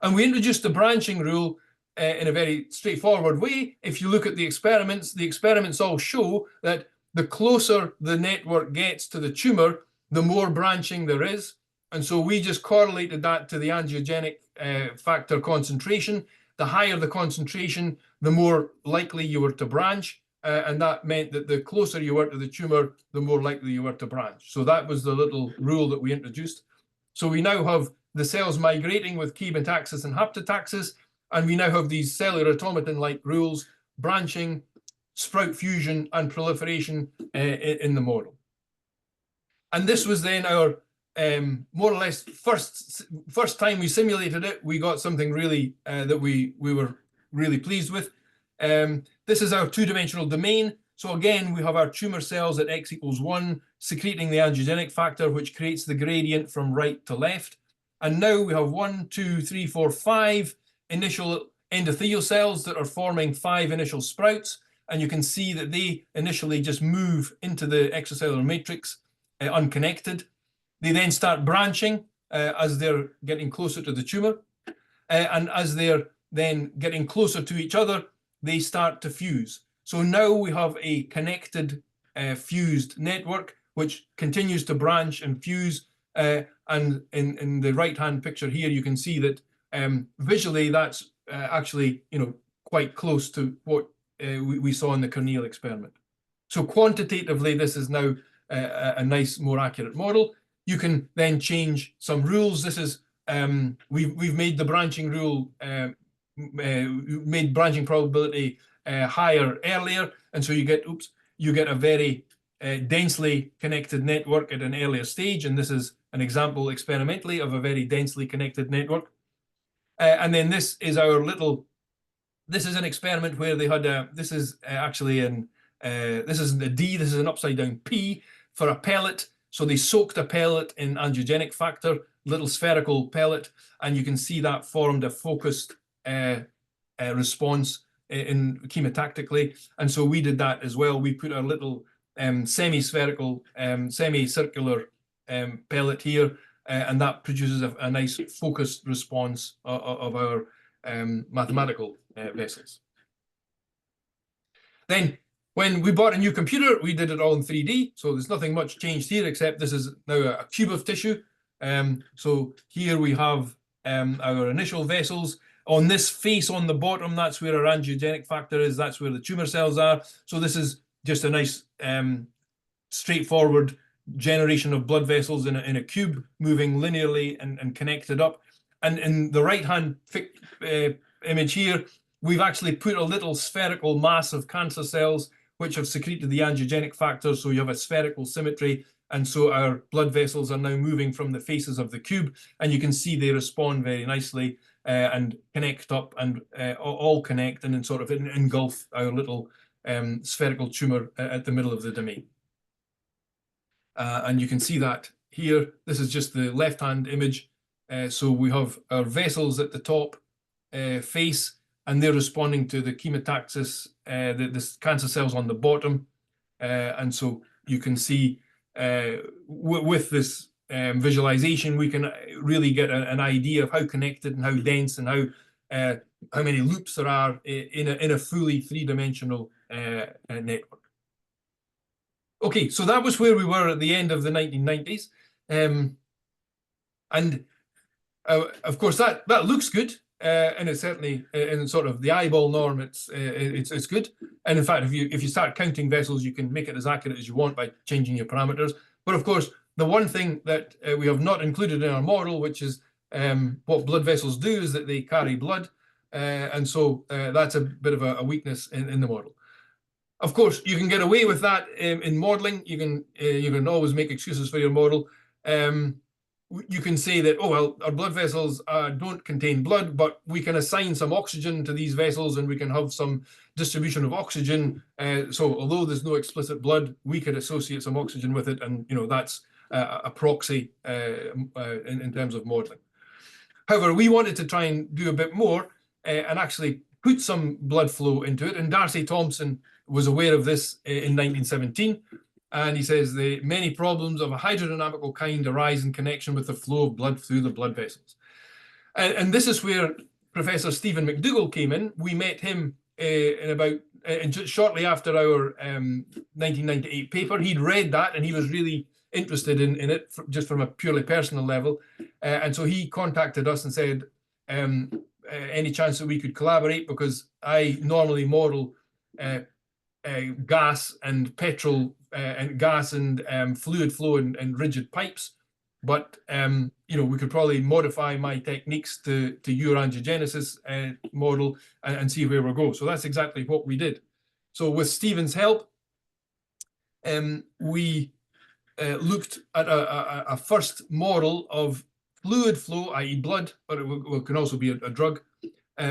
S2: And we introduced the branching rule in a very straightforward way. If you look at the experiments all show that the closer the network gets to the tumor, the more branching there is. And so we just correlated that to the angiogenic factor concentration. The higher the concentration, the more likely you were to branch. And that meant that the closer you were to the tumor, the more likely you were to branch. So that was the little rule that we introduced. So we now have the cells migrating with chemotaxis and haptotaxis, and we now have these cellular automaton-like rules, branching, sprout fusion, and proliferation in the model. And this was then our more or less first time we simulated it. We got something really that we were really pleased with. This is our two-dimensional domain. So again, we have our tumor cells at x equals 1 secreting the angiogenic factor, which creates the gradient from right to left. And now we have 1, 2, 3, 4, 5 initial endothelial cells that are forming 5 initial sprouts. And you can see that they initially just move into the extracellular matrix unconnected. They then start branching as they're getting closer to the tumor. And as they're then getting closer to each other, they start to fuse. So now we have a connected fused network which continues to branch and fuse, and in the right-hand picture here you can see that visually that's actually quite close to what we saw in the corneal experiment. So quantitatively this is now a nice, more accurate model. You can then change some rules. This is we've made the branching rule, made branching probability higher earlier, and so you get a very densely connected network at an earlier stage, and this is an example experimentally of a very densely connected network. And then this is an experiment where they had this is actually this isn't a D, this is an upside down P for a pellet. So they soaked a pellet in angiogenic factor, little spherical pellet, and you can see that formed a focused response in chemotactically. And so we did that as well. We put a little semi-spherical, semicircular pellet here, and that produces a nice focused response of our mathematical vessels. Then when we bought a new computer, we did it all in 3D. So there's nothing much changed here, except this is now a cube of tissue. So here we have our initial vessels. On this face on the bottom, that's where our angiogenic factor is. That's where the tumor cells are. So this is just a nice straightforward generation of blood vessels in a cube, moving linearly and connected up. And in the right-hand image here, we've actually put a little spherical mass of cancer cells which have secreted the angiogenic factor, so you have a spherical symmetry, and so our blood vessels are now moving from the faces of the cube, and you can see they respond very nicely and connect up and all connect and then sort of engulf our little spherical tumor at the middle of the domain. And you can see that here. This is just the left-hand image. So we have our vessels at the top face, and they're responding to the chemotaxis, the cancer cells on the bottom. And so you can see with this visualization, we can really get an idea of how connected and how dense and how many loops there are in a fully three-dimensional network. Okay, so that was where we were at the end of the 1990s. And of course, that looks good. And it's certainly in sort of the eyeball norm, it's good. And in fact, if you start counting vessels, you can make it as accurate as you want by changing your parameters. But of course, the one thing that we have not included in our model, which is what blood vessels do, is that they carry blood. And so that's a bit of a weakness in the model. Of course, you can get away with that in modeling. You can always make excuses for your model. You can say that, oh, well, our blood vessels don't contain blood, but we can assign some oxygen to these vessels and we can have some distribution of oxygen. So although there's no explicit blood, we could associate some oxygen with it. And, that's a proxy in terms of modeling. However, we wanted to try and do a bit more and actually put some blood flow into it. And Darcy Thompson was aware of this in 1917. And he says the many problems of a hydrodynamical kind arise in connection with the flow of blood through the blood vessels. And this is where Professor Stephen McDougall came in. We met him shortly after our 1998 paper. He'd read that and he was really interested in it just from a purely personal level. And so he contacted us and said, any chance that we could collaborate, because I normally model gas and petrol and gas and fluid flow and rigid pipes, but we could probably modify my techniques to your angiogenesis model and see where we go. So that's exactly what we did. So with Stephen's help, we looked at a first model of fluid flow, i.e. blood, but it can also be a drug,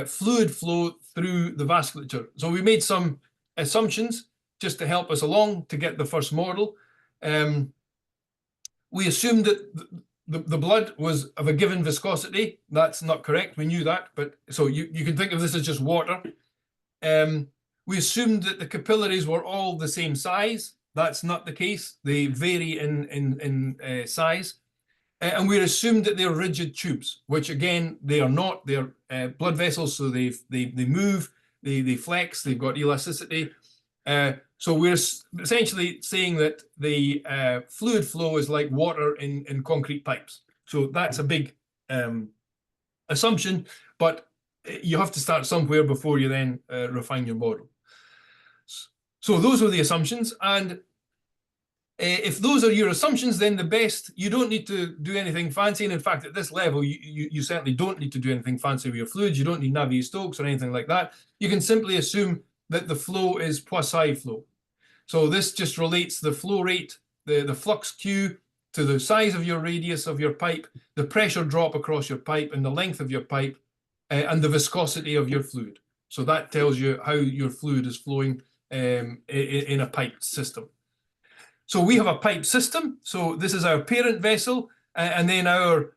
S2: fluid flow through the vasculature. So we made some assumptions just to help us along to get the first model. We assumed that the blood was of a given viscosity. That's not correct. We knew that, but so you can think of this as just water. We assumed that the capillaries were all the same size. That's not the case. They vary in size. And we assumed that they're rigid tubes, which again, they are not. They're blood vessels, so they move, they flex, they've got elasticity. So we're essentially saying that the fluid flow is like water in concrete pipes. So that's a big assumption, but you have to start somewhere before you then refine your model. So those are the assumptions, and if those are your assumptions, then the best, you don't need to do anything fancy. And in fact, at this level, you certainly don't need to do anything fancy with your fluids. You don't need Navier-Stokes or anything like that. You can simply assume that the flow is Poiseuille flow. So this just relates the flow rate, the flux Q, to the size of your radius of your pipe, the pressure drop across your pipe, and the length of your pipe, and the viscosity of your fluid. So that tells you how your fluid is flowing in a piped system. So we have a pipe system. So this is our parent vessel, and then our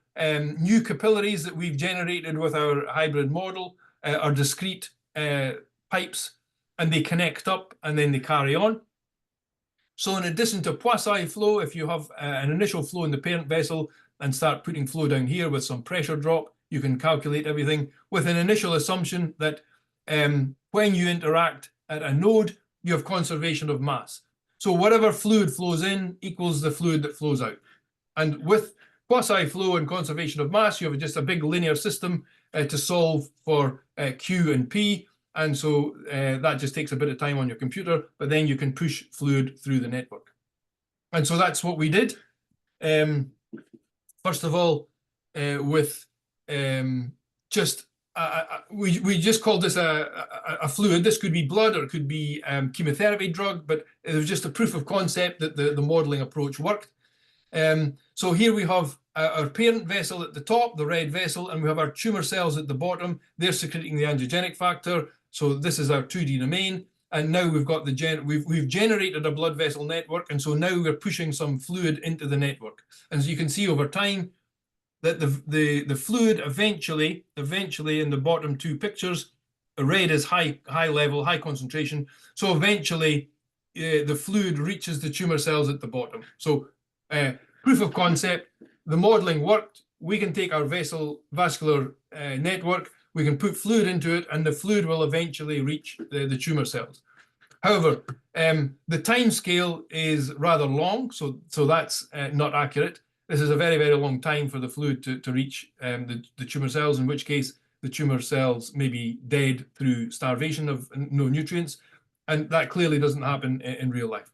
S2: new capillaries that we've generated with our hybrid model are discrete pipes, and they connect up and then they carry on. So in addition to Poiseuille flow, if you have an initial flow in the parent vessel and start putting flow down here with some pressure drop, you can calculate everything with an initial assumption that when you interact at a node, you have conservation of mass. So whatever fluid flows in equals the fluid that flows out. And with Poiseuille flow and conservation of mass, you have just a big linear system to solve for Q and P. And so that just takes a bit of time on your computer, but then you can push fluid through the network. And so that's what we did. First of all, with just we just called this a fluid. This could be blood or it could be chemotherapy drug, but it was just a proof of concept that the modeling approach worked. So here we have our parent vessel at the top, the red vessel, and we have our tumor cells at the bottom. They're secreting the angiogenic factor. So this is our 2D domain. And now we've got we've generated a blood vessel network. And so now we're pushing some fluid into the network. And as you can see over time, that the fluid eventually in the bottom two pictures, the red is high level, high concentration. So eventually the fluid reaches the tumor cells at the bottom. So proof of concept, the modeling worked. We can take our vascular network, we can put fluid into it, and the fluid will eventually reach the tumor cells. However, the time scale is rather long, so that's not accurate. This is a very, very long time for the fluid to reach the tumor cells, in which case the tumor cells may be dead through starvation of no nutrients, and that clearly doesn't happen in real life.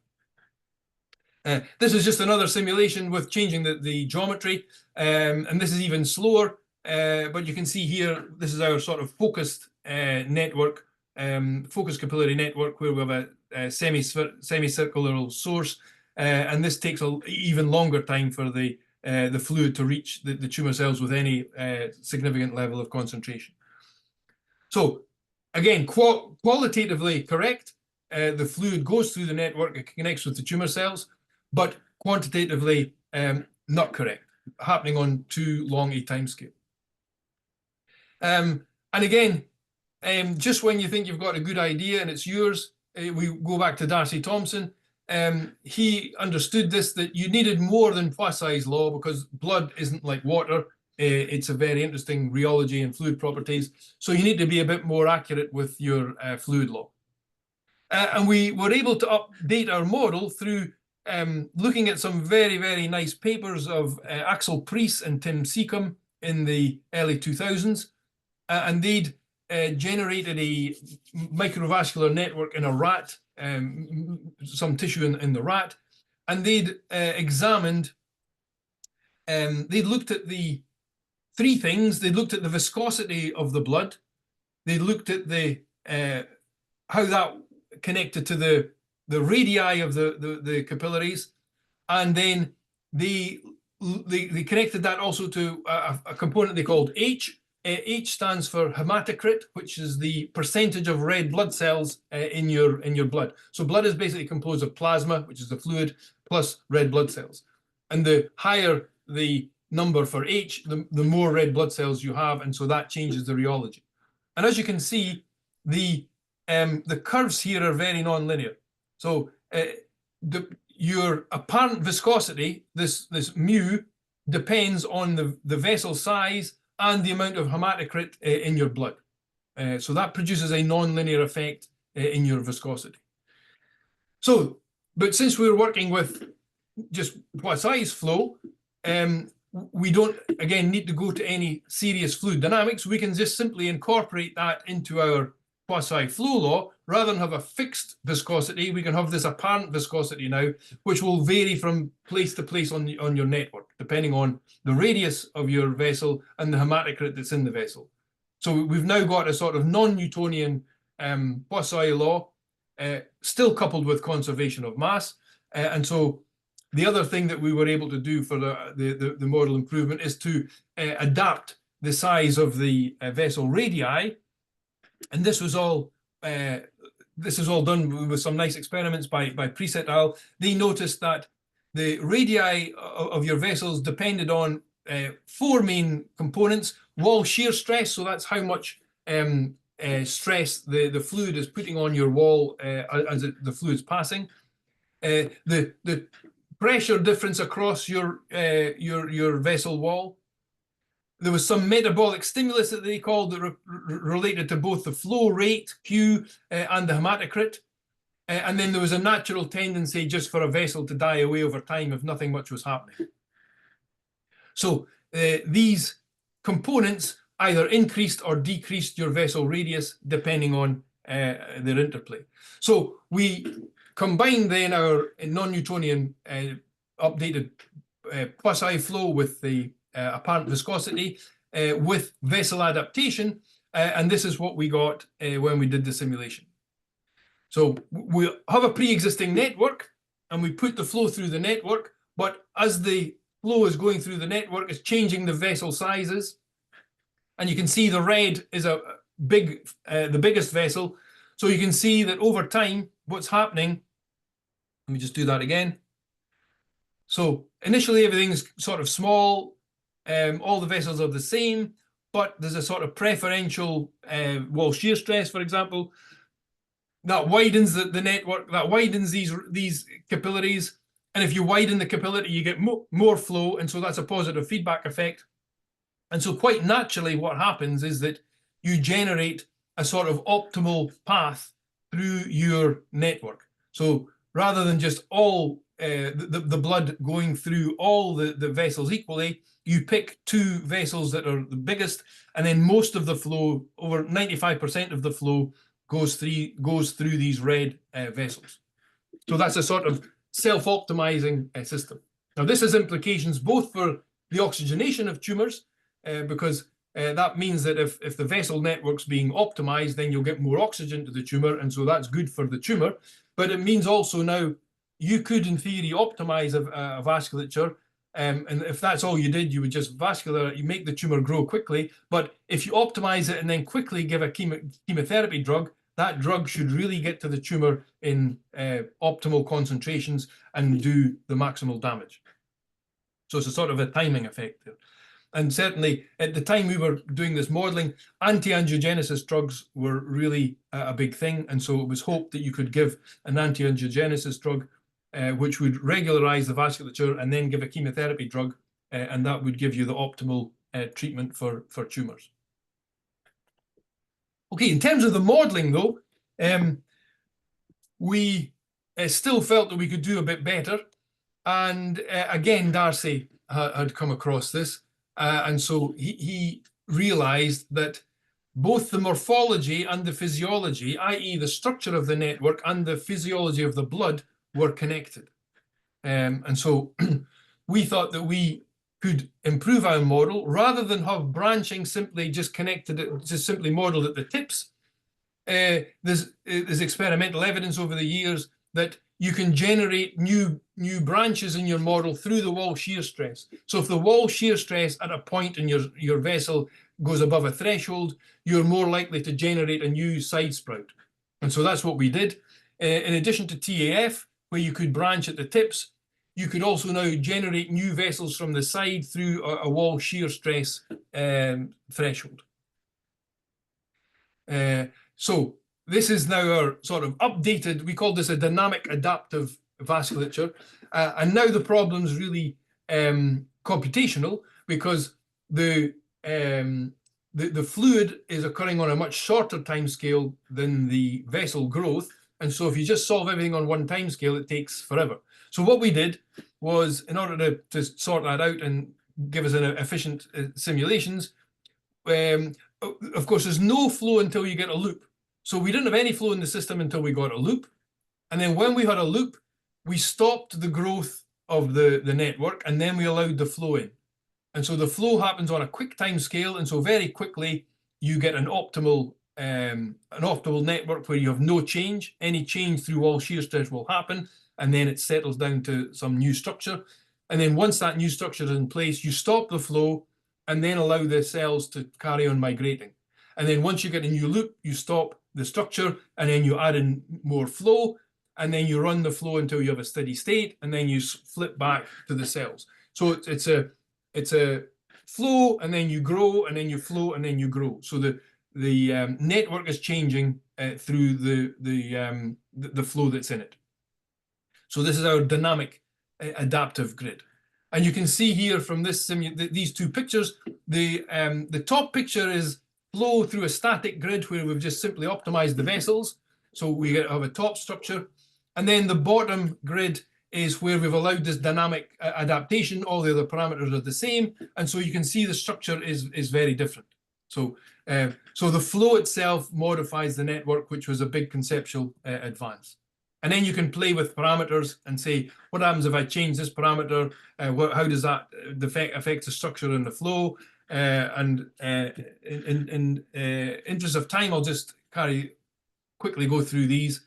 S2: This is just another simulation with changing the geometry, and this is even slower, but you can see here, this is our sort of focused network, focused capillary network, where we have a semicircular source, and this takes an even longer time for the fluid to reach the tumor cells with any significant level of concentration. So again, qualitatively correct, the fluid goes through the network, it connects with the tumor cells, but quantitatively not correct, happening on too long a time scale. And again, just when you think you've got a good idea and it's yours, we go back to Darcy Thompson. He understood this, that you needed more than Poiseuille's law, because blood isn't like water. It's a very interesting rheology and fluid properties. So you need to be a bit more accurate with your fluid law. And we were able to update our model through looking at some very, very nice papers of Axel Priest and Tim Seacombe in the early 2000s. And they'd generated a microvascular network in a rat, some tissue in the rat. And they'd examined, they looked at the three things. They looked at the viscosity of the blood. They looked at how that connected to the radii of the capillaries, and then they connected that also to a component they called H. H stands for hematocrit, which is the percentage of red blood cells in your blood. So blood is basically composed of plasma, which is the fluid, plus red blood cells. And the higher the number for H, the more red blood cells you have, and so that changes the rheology. And as you can see, the curves here are very non-linear. So your apparent viscosity, this mu, depends on the vessel size and the amount of hematocrit in your blood. So that produces a non-linear effect in your viscosity. So, but since we're working with just Poiseuille's flow, we don't, again, need to go to any serious fluid dynamics. We can just simply incorporate that into our Poiseuille flow law. Rather than have a fixed viscosity, we can have this apparent viscosity now, which will vary from place to place on your network, depending on the radius of your vessel and the hematocrit that's in the vessel. So we've now got a sort of non-Newtonian Poiseuille law, still coupled with conservation of mass. And so the other thing that we were able to do for the model improvement is to adapt the size of the vessel radii. And this was all done with some nice experiments by Priest et al. They noticed that the radii of your vessels depended on 4 main components: wall shear stress, so that's how much stress the fluid is putting on your wall as the fluid's passing. The pressure difference across your vessel wall. There was some metabolic stimulus that they called that related to both the flow rate, Q, and the hematocrit. And then there was a natural tendency just for a vessel to die away over time if nothing much was happening. So these components either increased or decreased your vessel radius depending on their interplay. So we combined then our non-Newtonian updated Poiseuille flow with the apparent viscosity with vessel adaptation, and this is what we got when we did the simulation. So we have a pre-existing network and we put the flow through the network, but as the flow is going through the network, it's changing the vessel sizes. And you can see the red is the biggest vessel. So you can see that over time, what's happening, let me just do that again. So initially everything's sort of small, all the vessels are the same, but there's a sort of preferential wall shear stress, for example, that widens the network, that widens these capillaries. And if you widen the capillary, you get more flow. And so that's a positive feedback effect. And so quite naturally, what happens is that you generate a sort of optimal path through your network. So rather than just all the blood going through all the vessels equally, you pick 2 vessels that are the biggest, and then most of the flow, over 95% of the flow, goes through these red vessels. So that's a sort of self-optimizing system. Now, this has implications both for the oxygenation of tumors, because that means that if the vessel network's being optimized, then you'll get more oxygen to the tumor, and so that's good for the tumor. But it means also now you could, in theory, optimize a vasculature, and if that's all you did, you would just you make the tumor grow quickly. But if you optimize it and then quickly give a chemotherapy drug, that drug should really get to the tumor in optimal concentrations and do the maximal damage. So it's a sort of a timing effect there. And certainly at the time we were doing this modeling, anti-angiogenesis drugs were really a big thing. And so it was hoped that you could give an anti-angiogenesis drug, which would regularize the vasculature and then give a chemotherapy drug, and that would give you the optimal treatment for tumors. Okay, in terms of the modeling though, we still felt that we could do a bit better. And again, Darcy had come across this. And so he realized that both the morphology and the physiology, i.e. the structure of the network and the physiology of the blood, were connected. And so we thought that we could improve our model rather than have branching simply just connected, just simply modeled at the tips. There's experimental evidence over the years that you can generate new branches in your model through the wall shear stress. So if the wall shear stress at a point in your vessel goes above a threshold, you're more likely to generate a new side sprout. And so that's what we did. In addition to TAF, where you could branch at the tips, you could also now generate new vessels from the side through a wall shear stress threshold. So this is now our sort of updated, we call this a dynamic adaptive vasculature. And now the problem's really computational, because the fluid is occurring on a much shorter time scale than the vessel growth. And so if you just solve everything on one time scale, it takes forever. So what we did was, in order to sort that out and give us an efficient simulations, of course, there's no flow until you get a loop. So we didn't have any flow in the system until we got a loop. And then when we had a loop, we stopped the growth of the network, and then we allowed the flow in. And so the flow happens on a quick time scale. And so very quickly, you get an optimal network where you have no change. Any change through wall shear stress will happen, and then it settles down to some new structure. And then once that new structure is in place, you stop the flow and then allow the cells to carry on migrating. And then once you get a new loop, you stop the structure, and then you add in more flow, and then you run the flow until you have a steady state, and then you flip back to the cells. So it's a flow, and then you grow, and then you flow, and then you grow. So the network is changing through the flow that's in it. So this is our dynamic adaptive grid. And you can see here from this these two pictures, the top picture is flow through a static grid where we've just simply optimized the vessels. So we have a top structure. And then the bottom grid is where we've allowed this dynamic adaptation. All the other parameters are the same. And so you can see the structure is very different. So the flow itself modifies the network, which was a big conceptual advance. And then you can play with parameters and say, what happens if I change this parameter? How does that affect the structure and the flow? In interest of time, I'll just quickly go through these,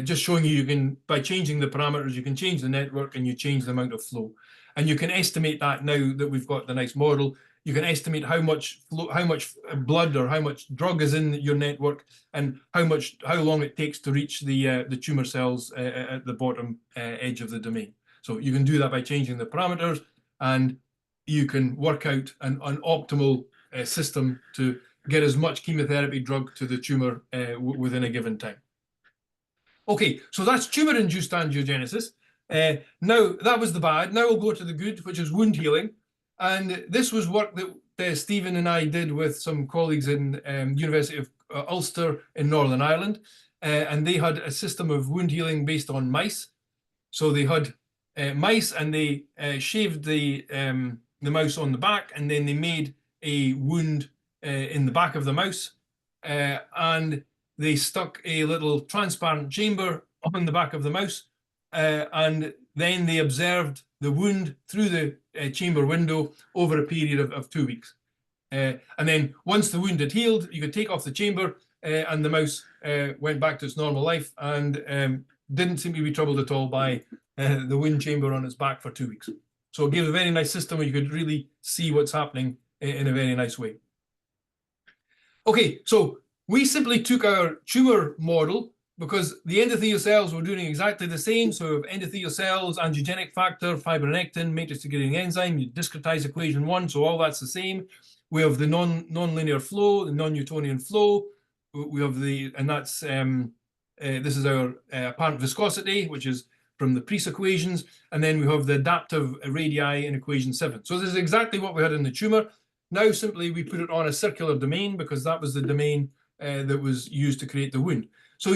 S2: just showing you can, by changing the parameters, you can change the network and you change the amount of flow. And you can estimate that now that we've got the nice model. You can estimate how much blood or how much drug is in your network, and how long it takes to reach the tumor cells at the bottom edge of the domain. So you can do that by changing the parameters, and you can work out an optimal system to get as much chemotherapy drug to the tumor within a given time. Okay, so that's tumor-induced angiogenesis. Now, that was the bad. Now we'll go to the good, which is wound healing. And this was work that Stephen and I did with some colleagues in University of Ulster in Northern Ireland. And they had a system of wound healing based on mice. So they had mice, and they shaved the mouse on the back, and then they made a wound in the back of the mouse. And they stuck a little transparent chamber on the back of the mouse. And then they observed the wound through the chamber window over a period of 2 weeks. And then once the wound had healed, you could take off the chamber, and the mouse went back to its normal life and didn't seem to be troubled at all by the wound chamber on its back for 2 weeks. So it gave a very nice system where you could really see what's happening in a very nice way. Okay, so we simply took our tumor model, because the endothelial cells were doing exactly the same. So if endothelial cells, angiogenic factor, fibronectin, matrix-degrading enzyme, you discretize equation 1, so all that's the same. We have the non-linear flow, the non-Newtonian flow. We have and that's, this is our apparent viscosity, which is from the Priest equations. And then we have the adaptive radii in equation 7. So this is exactly what we had in the tumor. Now simply we put it on a circular domain, because that was the domain that was used to create the wound. So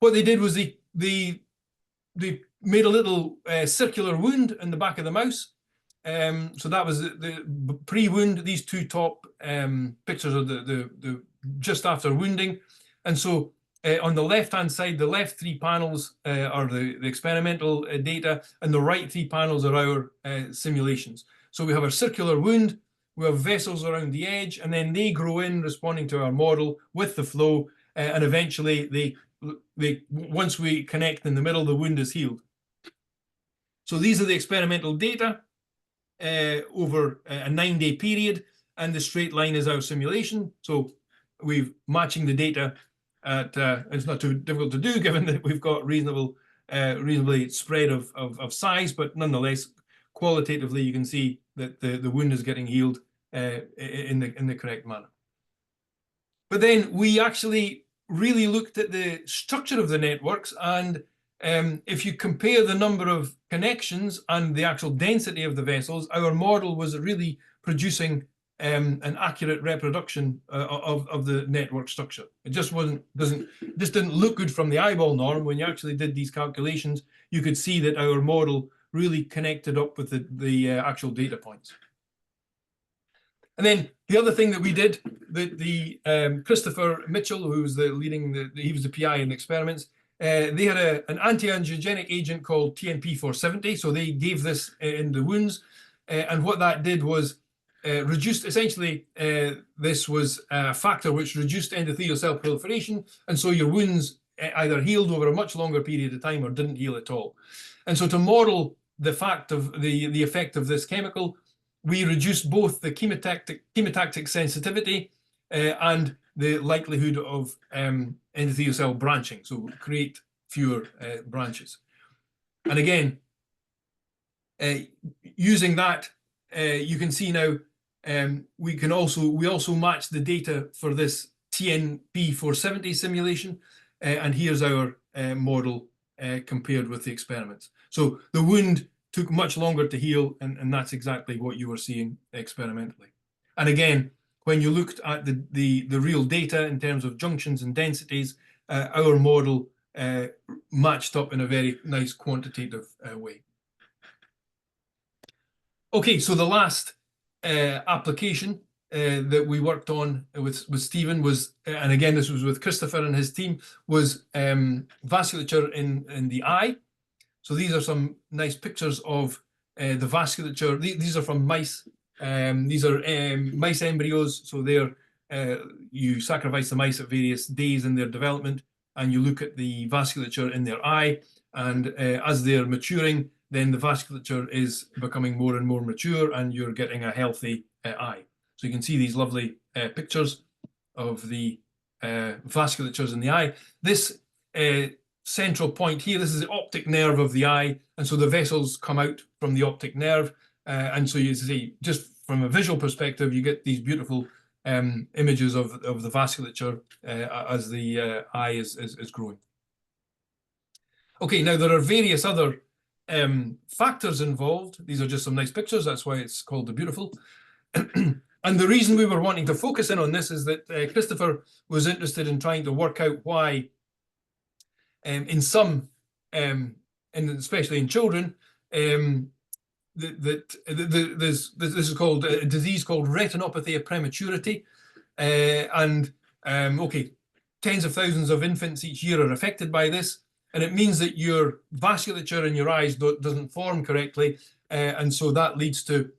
S2: what they did was they made a little circular wound in the back of the mouse. So that was the pre-wound. These two top pictures are the just after wounding. And so on the left-hand side, the left 3 panels are the experimental data, and the right 3 panels are our simulations. So we have a circular wound, we have vessels around the edge, and then they grow in responding to our model with the flow, and eventually once we connect in the middle, the wound is healed. So these are the experimental data over a 9-day period, and the straight line is our simulation. So we've matching the data at, it's not too difficult to do given that we've got reasonably spread of size, but nonetheless, qualitatively, you can see that the wound is getting healed in the correct manner. But then we actually really looked at the structure of the networks, and if you compare the number of connections and the actual density of the vessels, our model was really producing an accurate reproduction of the network structure. It just didn't look good from the eyeball, Norm. When you actually did these calculations, you could see that our model really connected up with the actual data points. And then the other thing that we did, the Christopher Mitchell, who was he was the PI in the experiments, they had an anti-angiogenic agent called TNP-470. So they gave this in the wounds, and what that did was reduced, essentially, this was a factor which reduced endothelial cell proliferation, and so your wounds either healed over a much longer period of time or didn't heal at all. And so to model the fact of the effect of this chemical, we reduced both the chemotactic sensitivity and the likelihood of endothelial cell branching, so create fewer branches. And again, using that, you can see now we also match the data for this TNP-470 simulation, and here's our model compared with the experiments. So the wound took much longer to heal, and that's exactly what you were seeing experimentally. And again, when you looked at the real data in terms of junctions and densities, our model matched up in a very nice quantitative way. Okay, so the last application that we worked on with Stephen was, and again, this was with Christopher and his team, was vasculature in the eye. So these are some nice pictures of the vasculature. These are from mice. These are mice embryos. So you sacrifice the mice at various days in their development, and you look at the vasculature in their eye. And as they're maturing, then the vasculature is becoming more and more mature, and you're getting a healthy eye. So you can see these lovely pictures of the vasculatures in the eye. This central point here, this is the optic nerve of the eye, and so the vessels come out from the optic nerve, and so you see, just from a visual perspective, you get these beautiful images of the vasculature as the eye is growing. Okay, now there are various other factors involved. These are just some nice pictures, that's why it's called the beautiful. And the reason we were wanting to focus in on this is that Christopher was interested in trying to work out why in some, and especially in children, this is called a disease called retinopathy of prematurity, okay, tens of thousands of infants each year are affected by this, and it means that your vasculature in your eyes doesn't form correctly, and so that leads to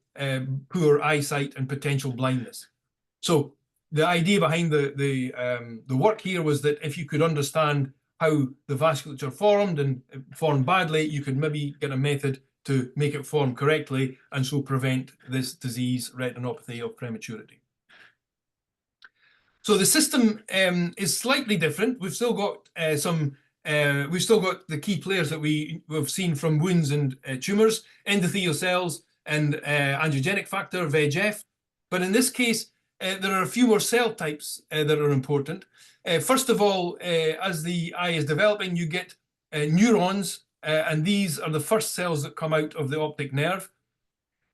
S2: poor eyesight and potential blindness. So the idea behind the work here was that if you could understand how the vasculature formed and formed badly, you could maybe get a method to make it form correctly and so prevent this disease, retinopathy of prematurity. So the system is slightly different. We've still got we've still got the key players that we've seen from wounds and tumors, endothelial cells and angiogenic factor, VEGF. But in this case, there are a few more cell types that are important. First of all, as the eye is developing, you get neurons, and these are the first cells that come out of the optic nerve.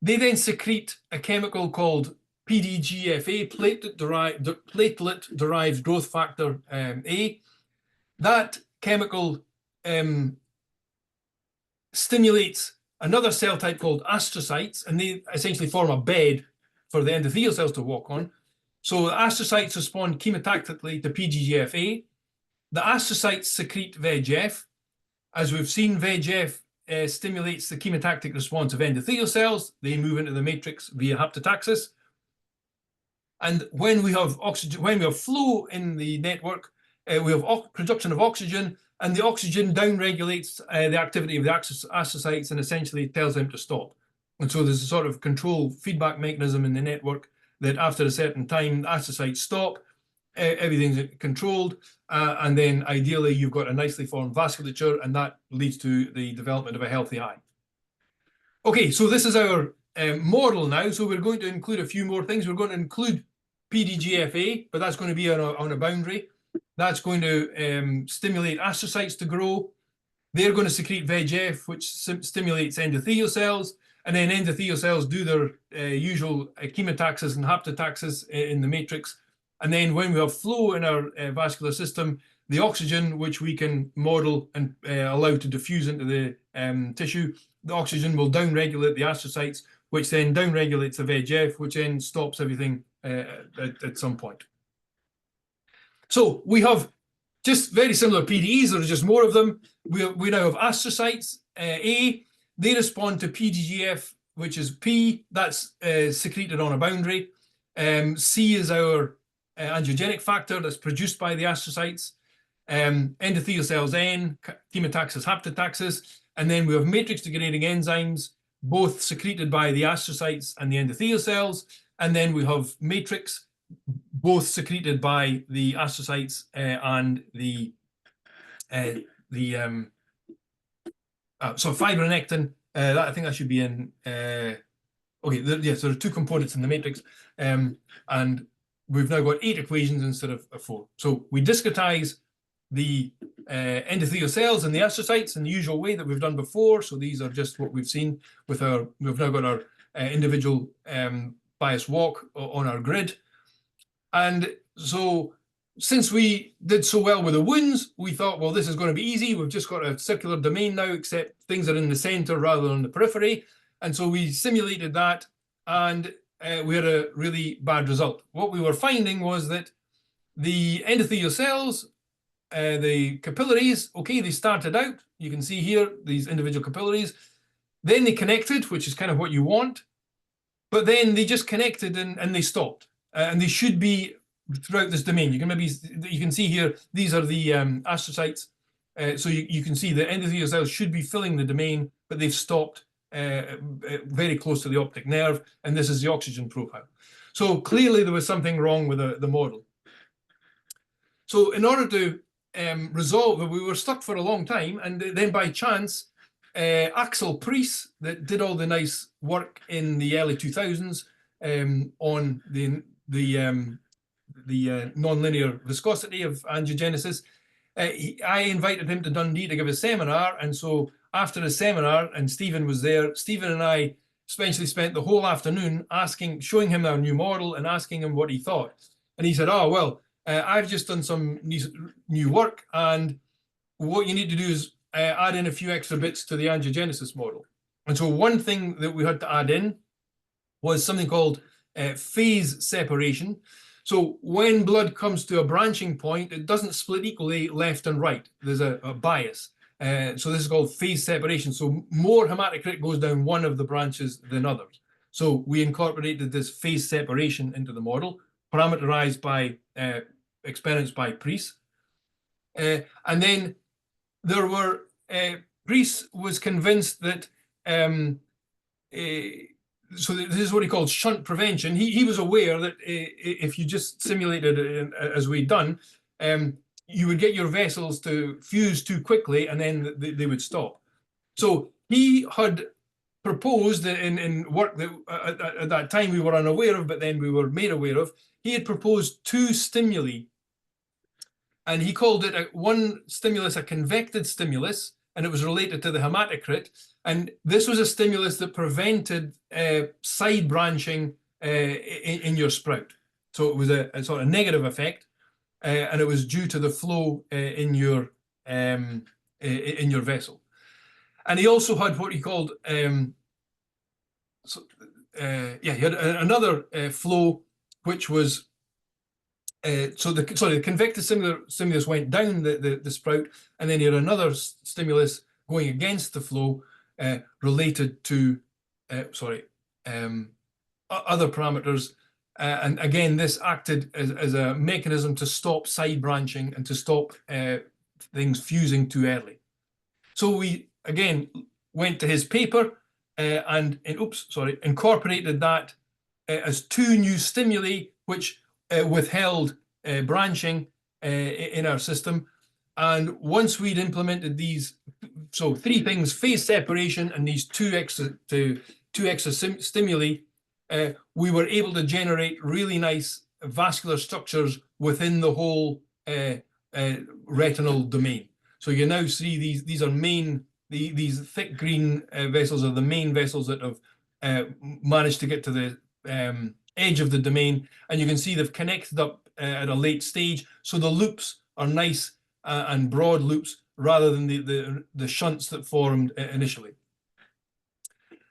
S2: They then secrete a chemical called PDGFA, platelet-derived growth factor A. That chemical stimulates another cell type called astrocytes, and they essentially form a bed for the endothelial cells to walk on. So astrocytes respond chemotactically to PDGFA. The astrocytes secrete VEGF. As we've seen, VEGF stimulates the chemotactic response of endothelial cells. They move into the matrix via haptotaxis. And when we have oxygen, when we have flow in the network, we have production of oxygen, and the oxygen downregulates the activity of the astrocytes and essentially tells them to stop. And so there's a sort of control feedback mechanism in the network that after a certain time, the astrocytes stop, everything's controlled, and then ideally you've got a nicely formed vasculature, and that leads to the development of a healthy eye. Okay, so this is our model now. So we're going to include a few more things. We're going to include PDGFA, but that's going to be on a boundary. That's going to stimulate astrocytes to grow. They're going to secrete VEGF, which stimulates endothelial cells, and then endothelial cells do their usual chemotaxis and haptotaxis in the matrix. And then when we have flow in our vascular system, the oxygen, which we can model and allow to diffuse into the tissue, the oxygen will downregulate the astrocytes, which then downregulates the VEGF, which then stops everything at some point. So we have just very similar PDEs, there's just more of them. We now have astrocytes. A, they respond to PDGF, which is P, that's secreted on a boundary. C is our angiogenic factor that's produced by the astrocytes. Endothelial cells N, chemotaxis, haptotaxis, and then we have matrix degrading enzymes, both secreted by the astrocytes and the endothelial cells, and then we have matrix, both secreted by the astrocytes and the so fibronectin. I think that should be in. Okay, yes, there are two components in the matrix, and we've now got 8 equations instead of 4. So we discretize the endothelial cells and the astrocytes in the usual way that we've done before. So these are just what we've seen with we've now got our individual bias walk on our grid. And so since we did so well with the wounds, we thought, well, this is going to be easy. We've just got a circular domain now, except things are in the center rather than the periphery. And so we simulated that, and we had a really bad result. What we were finding was that the endothelial cells, the capillaries, okay, they started out, you can see here, these individual capillaries, then they connected, which is kind of what you want, but then they just connected and they stopped. And they should be throughout this domain. You can see here, these are the astrocytes. So you can see the endothelial cells should be filling the domain, but they've stopped very close to the optic nerve, and this is the oxygen profile. So clearly there was something wrong with the model. So in order to resolve it, we were stuck for a long time, and then by chance, Axel Priest, that did all the nice work in the early 2000s on the nonlinear viscosity of angiogenesis, I invited him to Dundee to give a seminar, and so after the seminar, and Stephen was there, Stephen and I essentially spent the whole afternoon showing him our new model and asking him what he thought. And he said, oh, well, I've just done some new work, and what you need to do is add in a few extra bits to the angiogenesis model. And so one thing that we had to add in was something called phase separation. So when blood comes to a branching point, it doesn't split equally left and right. There's a bias. So this is called phase separation. So more hematocrit goes down one of the branches than others. So we incorporated this phase separation into the model, parameterized by experiments by Priest. And then there were, Priest was convinced that, so this is what he called shunt prevention. He was aware that if you just simulated it as we'd done, you would get your vessels to fuse too quickly and then they would stop. So he had proposed in work that at that time we were unaware of, but then we were made aware of. He had proposed 2 stimuli, and he called it one stimulus a convected stimulus, and it was related to the hematocrit. And this was a stimulus that prevented side branching in your sprout. So it was a sort of negative effect, and it was due to the flow in your vessel. And he also had what he called, he had another flow, which was the convected stimulus went down the sprout, and then you had another stimulus going against the flow related to other parameters, and again this acted as a mechanism to stop side branching and to stop things fusing too early. So we again went to his paper and incorporated that as 2 new stimuli which withheld branching in our system. And once we'd implemented these, so 3 things: phase separation and these 2 extra stimuli, we were able to generate really nice vascular structures within the whole retinal domain. So you now see these are these thick green vessels are the main vessels that have managed to get to the edge of the domain, and you can see they've connected up at a late stage. So the loops are nice and broad loops rather than the shunts that formed initially.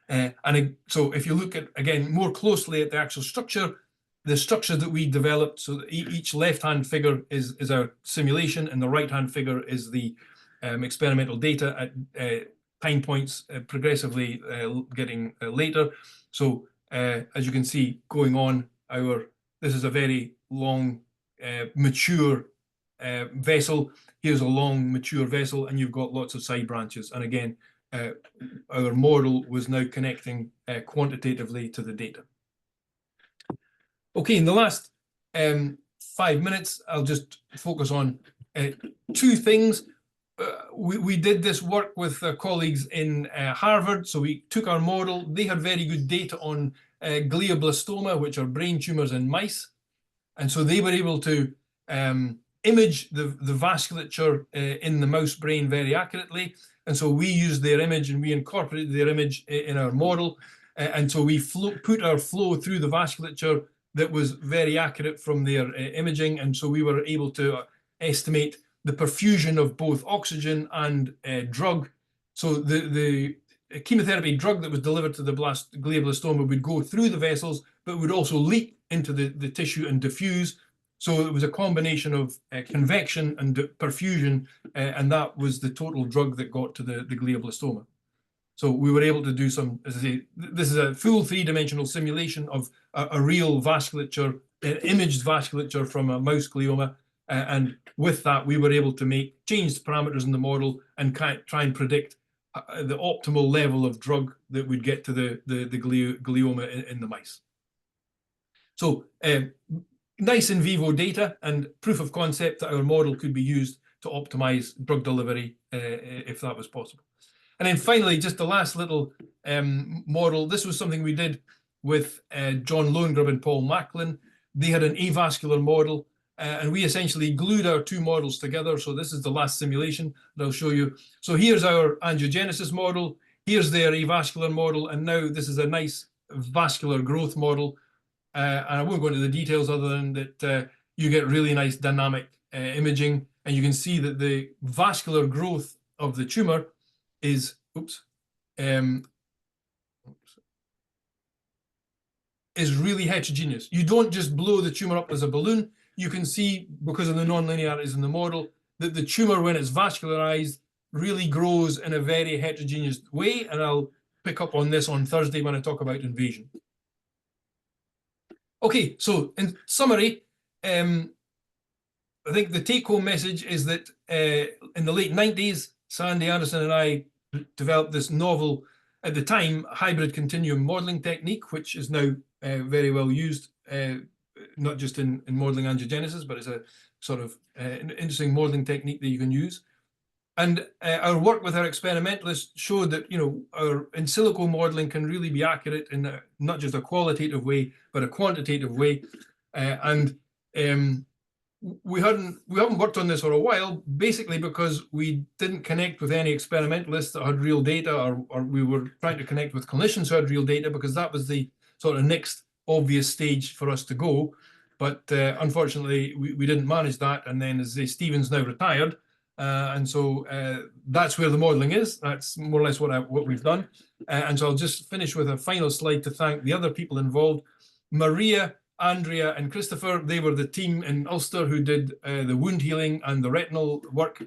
S2: So if you look at, again, more closely at the actual structure, the structure that we developed, so each left-hand figure is our simulation, and the right-hand figure is the experimental data at time points progressively getting later. So as you can see, going on, this is a very long, mature vessel. Here's a long, mature vessel, and you've got lots of side branches. And again, our model was now connecting quantitatively to the data. Okay, in the last 5 minutes, I'll just focus on two things. We did this work with colleagues in Harvard. So we took our model. They had very good data on glioblastoma, which are brain tumors in mice. And so they were able to image the vasculature in the mouse brain very accurately. And so we used their image and we incorporated their image in our model. And so we put our flow through the vasculature that was very accurate from their imaging. And so we were able to estimate the perfusion of both oxygen and drug. So the chemotherapy drug that was delivered to the glioblastoma would go through the vessels, but would also leak into the tissue and diffuse. So it was a combination of convection and perfusion, and that was the total drug that got to the glioblastoma. So we were able to do some, as I say, this is a full three-dimensional simulation of a real vasculature, imaged vasculature from a mouse glioma. And with that, we were able to change parameters in the model and try and predict the optimal level of drug that would get to the glioma in the mice. So nice in vivo data and proof of concept that our model could be used to optimize drug delivery if that was possible. And then finally, just the last little model. This was something we did with John Lonegrub and Paul Macklin. They had an avascular model, and we essentially glued our two models together. So this is the last simulation that I'll show you. So here's our angiogenesis model. Here's their avascular model. And now this is a nice vascular growth model. And I won't go into the details other than that you get really nice dynamic imaging. And you can see that the vascular growth of the tumor is really heterogeneous. You don't just blow the tumor up as a balloon. You can see, because of the nonlinearities in the model, that the tumor, when it's vascularized, really grows in a very heterogeneous way. And I'll pick up on this on Thursday when I talk about invasion. Okay, so in summary, I think the take-home message is that in the late 90s, Sandy Anderson and I developed this novel, at the time, hybrid continuum modeling technique, which is now very well used, not just in modeling angiogenesis, but it's a sort of an interesting modeling technique that you can use. And our work with our experimentalists showed that, our in silico modeling can really be accurate in not just a qualitative way, but a quantitative way. We haven't worked on this for a while, basically because we didn't connect with any experimentalists that had real data, or we were trying to connect with clinicians who had real data, because that was the sort of next obvious stage for us to go. But unfortunately, we didn't manage that. And then, as Stephen's now retired, and so that's where the modeling is. That's more or less what we've done. And so I'll just finish with a final slide to thank the other people involved. Maria, Andrea, and Christopher, they were the team in Ulster who did the wound healing and the retinal work.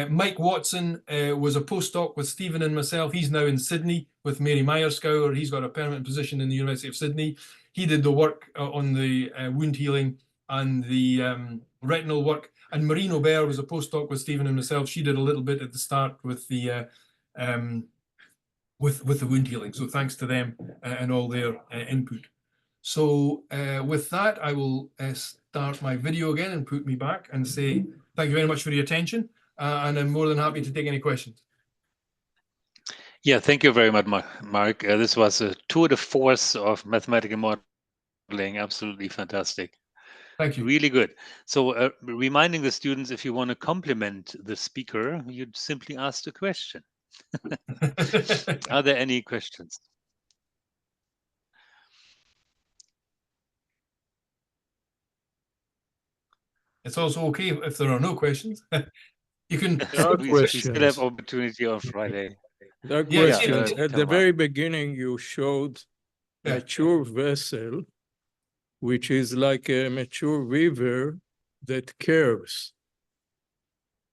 S2: Mike Watson was a postdoc with Stephen and myself. He's now in Sydney with Mary Myerscough. He's got a permanent position in the University of Sydney. He did the work on the wound healing and the retinal work. And Maureen Aubert was a postdoc with Stephen and myself. She did a little bit at the start with the with the wound healing. So thanks to them and all their input. So with that, I will start my video again and put me back and say thank you very much for your attention. And I'm more than happy to take any questions.
S1: Yeah, thank you very much, Mark. This was a tour de force of mathematical modeling. Absolutely fantastic.
S2: Thank you.
S1: Really good. So reminding the students, if you want to compliment the speaker, you'd simply ask a question. Are there any questions?
S2: It's also okay if there are no questions. You can.
S3: There are
S1: we still have
S3: questions.
S1: opportunity on Friday.
S3: There are
S2: Yeah,
S3: questions. At the
S1: Tamara.
S3: very beginning, you showed
S2: Yeah.
S3: mature vessel, which is like a mature river that curves.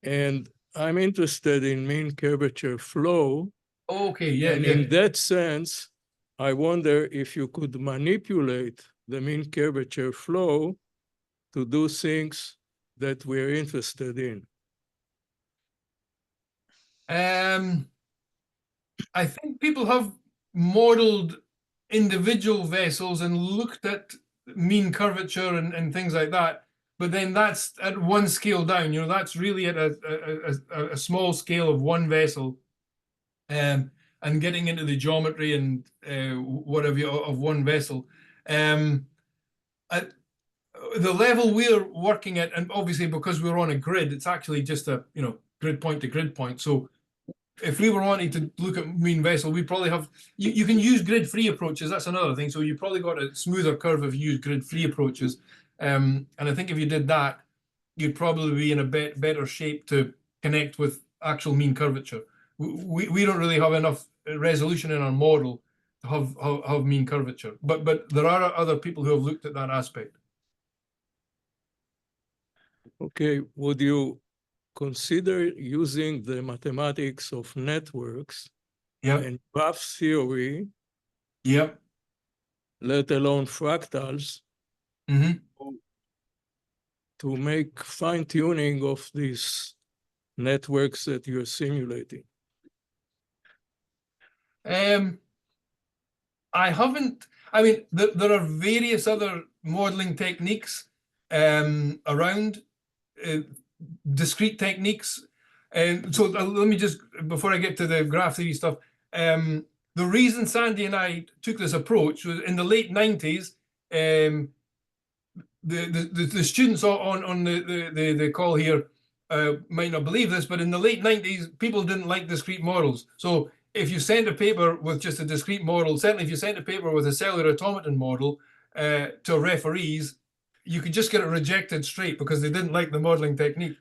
S3: And I'm interested in mean curvature flow.
S2: Okay, yeah,
S3: And
S2: yeah.
S3: in that sense, I wonder if you could manipulate the mean curvature flow to do things that we're interested in.
S2: I think people have modeled individual vessels and looked at mean curvature and things like that. But then that's at one scale down, you know, that's really at a small scale of one vessel, and getting into the geometry and whatever of one vessel. At the level we're working at, and obviously because we're on a grid, it's actually just a, you know, grid point to grid point. So if we were wanting to look at mean vessel, we probably have, you can use grid-free approaches. That's another thing. So you probably got a smoother curve if you use grid-free approaches. And I think if you did that, you'd probably be in a better shape to connect with actual mean curvature. We don't really have enough resolution in our model to have mean curvature, but there are other people who have looked at that aspect.
S3: Okay, would you consider using the mathematics of networks and graph theory, let alone fractals, to make fine-tuning of these networks that you're simulating?
S2: I haven't. I mean, there are various other modeling techniques around, discrete techniques. So let me just, before I get to the graph theory stuff, the reason Sandy and I took this approach was in the late 90s. The students on the call here might not believe this, but in the late 90s, people didn't like discrete models. So if you sent a paper with just a discrete model, certainly if you sent a paper with a cellular automaton model to referees, you could just get it rejected straight because they didn't like the modeling technique.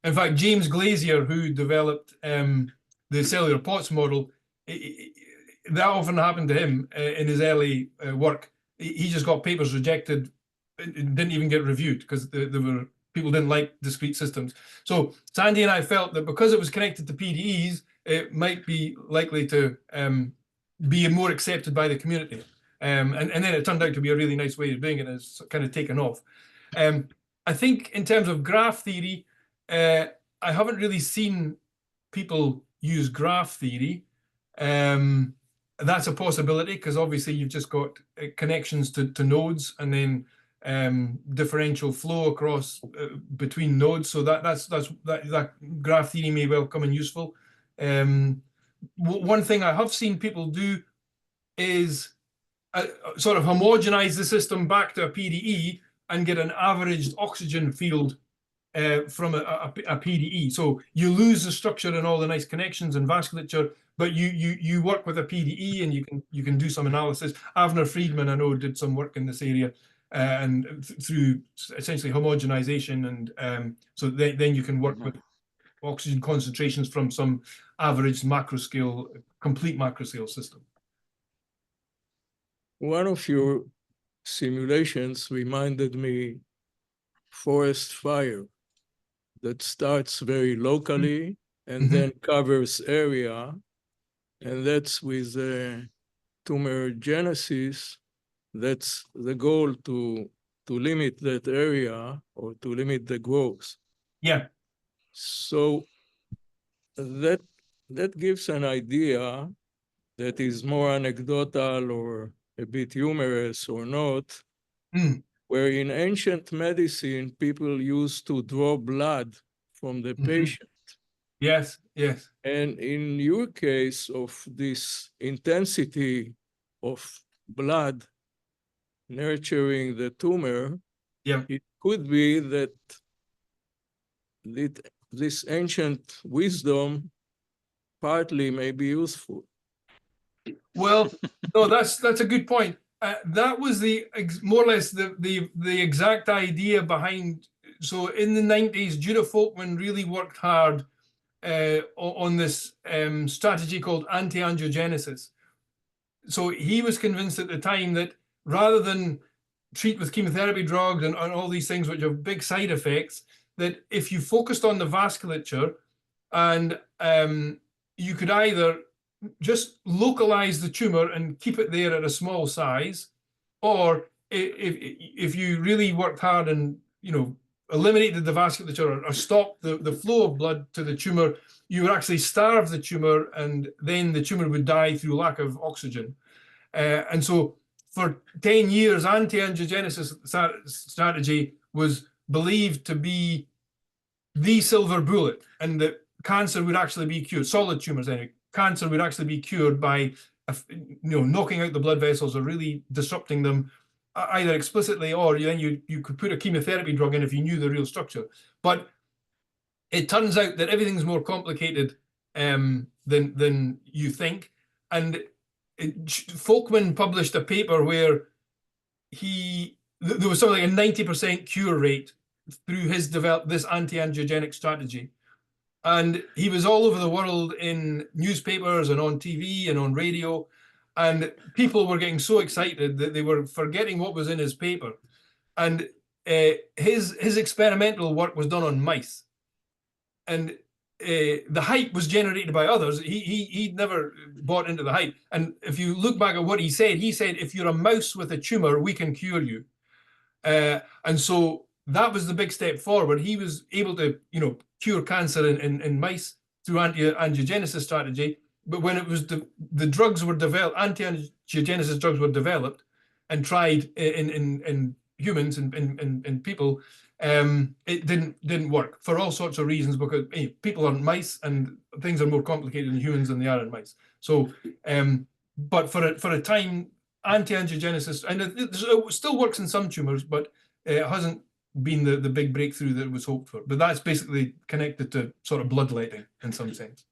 S2: In fact, James Glazier, who developed the cellular POTS model, that often happened to him in his early work. He just got papers rejected. It didn't even get reviewed because people didn't like discrete systems. So Sandy and I felt that because it was connected to PDEs, it might be likely to be more accepted by the community. And then it turned out to be a really nice way of doing it, and it's kind of taken off. I think in terms of graph theory, I haven't really seen people use graph theory. That's a possibility because obviously you've just got connections to nodes and then differential flow across between nodes. So that graph theory may well come in useful. One thing I have seen people do is sort of homogenize the system back to a PDE and get an averaged oxygen field from a PDE. So you lose the structure and all the nice connections and vasculature, but you work with a PDE and you can do some analysis. Avner Friedman, I know, did some work in this area, and through essentially homogenization, and so then you can work with oxygen concentrations from some average macro scale, complete macro scale system.
S3: One of your simulations reminded me forest fire that starts very locally and then covers area, and that's with tumor genesis. That's the goal, to limit that area or to limit the growth.
S2: Yeah.
S3: So that gives an idea that is more anecdotal or a bit humorous or not, where in ancient medicine, people used to draw blood from the patient.
S2: Yes, yes.
S3: And in your case of this intensity of blood nurturing the tumor, it could be that this ancient wisdom partly may be useful.
S2: Well, no, that's a good point. That was more or less the exact idea behind so in the 90s, Judah Folkman really worked hard on this strategy called anti-angiogenesis. So he was convinced at the time that rather than treat with chemotherapy drugs and all these things which have big side effects, that if you focused on the vasculature and you could either just localize the tumor and keep it there at a small size, or if you really worked hard and, you know, eliminated the vasculature or stopped the flow of blood to the tumor, you would actually starve the tumor, and then the tumor would die through lack of oxygen. And so for 10 years, anti-angiogenesis strategy was believed to be the silver bullet, and that cancer would actually be cured, solid tumors anyway, cancer would actually be cured by knocking out the blood vessels or really disrupting them, either explicitly, or then you could put a chemotherapy drug in if you knew the real structure. But it turns out that everything's more complicated than you think. And Folkman published a paper where there was something like a 90% cure rate through his this anti-angiogenic strategy. And he was all over the world in newspapers and on TV and on radio. And people were getting so excited that they were forgetting what was in his paper. And his experimental work was done on mice. And the hype was generated by others. He'd never bought into the hype. And if you look back at what he said, if you're a mouse with a tumor, we can cure you. And so that was the big step forward. He was able to, cure cancer in mice through anti-angiogenesis strategy. But when it was the drugs were developed, anti-angiogenesis drugs were developed and tried in humans and people, it didn't work for all sorts of reasons, because people aren't mice and things are more complicated in humans than they are in mice. So, but for a time, anti-angiogenesis, and it still works in some tumors, but it hasn't been the big breakthrough that was hoped for. But that's basically connected to sort of bloodletting in some sense.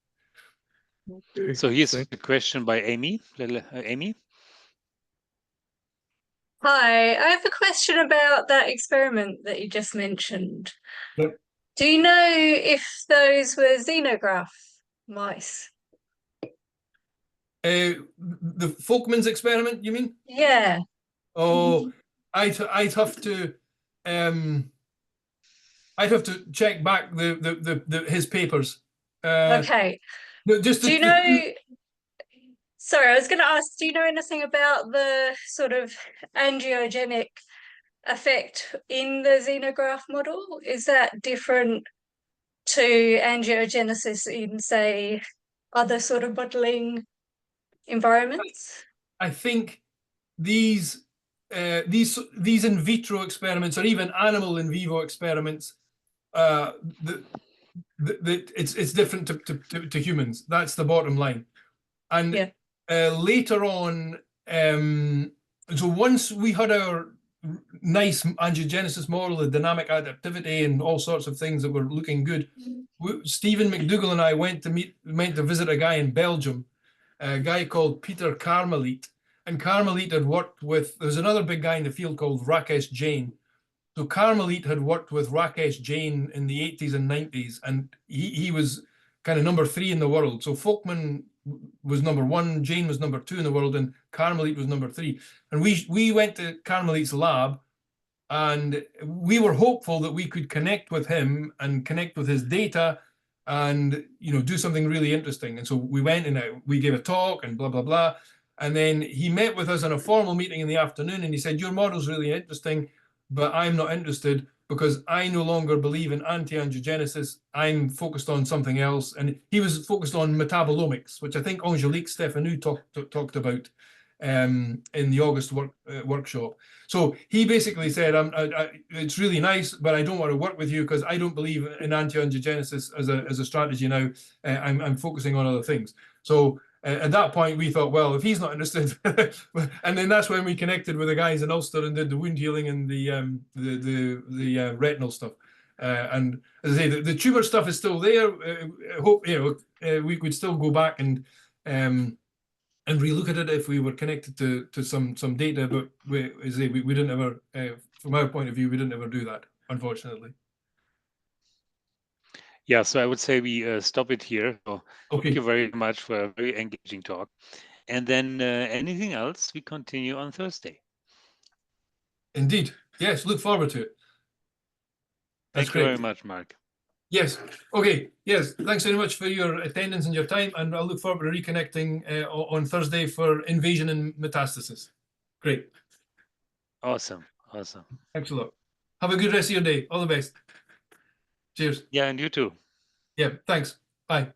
S3: Okay.
S1: So here's a question by Amy. Amy?
S4: Hi, I have a question about that experiment that you just mentioned.
S2: Yep.
S4: Do you know if those were xenograph mice?
S2: The Folkman's experiment, you mean?
S4: Yeah.
S2: Oh, I'd have to check back his papers.
S4: Okay.
S2: No, just
S4: do you know? Sorry, I was going to ask. Do you know anything about the sort of angiogenic effect in the xenograph model? Is that different to angiogenesis in, say, other sort of modeling environments?
S2: I think these in vitro experiments, or even animal in vivo experiments, it's different to humans. That's the bottom line. And
S4: yeah.
S2: Later on, so once we had our nice angiogenesis model, the dynamic adaptivity and all sorts of things that were looking good, Stephen McDougall and I went to visit a guy in Belgium, a guy called Peter Carmelit. And Carmelit had worked with, there's another big guy in the field called Rakesh Jain. So Carmelit had worked with Rakesh Jain in the 80s and 90s, and he was kind of number 3 in the world. So Folkman was number 1, Jain was number 2 in the world, and Carmelit was number 3. And we went to Carmelit's lab, and we were hopeful that we could connect with him and connect with his data and do something really interesting. And so we went and we gave a talk and blah, blah, blah. And then he met with us in a formal meeting in the afternoon, and he said, your model's really interesting, but I'm not interested because I no longer believe in anti-angiogenesis. I'm focused on something else. And he was focused on metabolomics, which I think Angelique Stefanou talked about in the August workshop. So he basically said, it's really nice, but I don't want to work with you because I don't believe in anti-angiogenesis as a strategy now. I'm focusing on other things. So at that point, we thought, well, if he's not interested, and then that's when we connected with the guys in Ulster and did the wound healing and the retinal stuff. And as I say, the tumor stuff is still there. I hope we could still go back and relook at it if we were connected to some data. But as I say, we didn't ever, from our point of view, we didn't ever do that, unfortunately.
S1: Yeah, so I would say we stop it here. So thank
S2: Okay,
S1: you very much for a very engaging talk. And then anything else, we continue on Thursday.
S2: indeed. Yes, look forward to it. That's
S1: Thank you very
S2: great.
S1: much, Mark.
S2: Yes. Okay. Yes. Thanks very much for your attendance and your time. And I'll look forward to reconnecting on Thursday for invasion and metastasis. Great.
S1: Awesome. Awesome.
S2: Thanks a lot. Have a good rest of your day. All the best. Cheers.
S1: Yeah, and you too.
S2: Yeah. Thanks. Bye.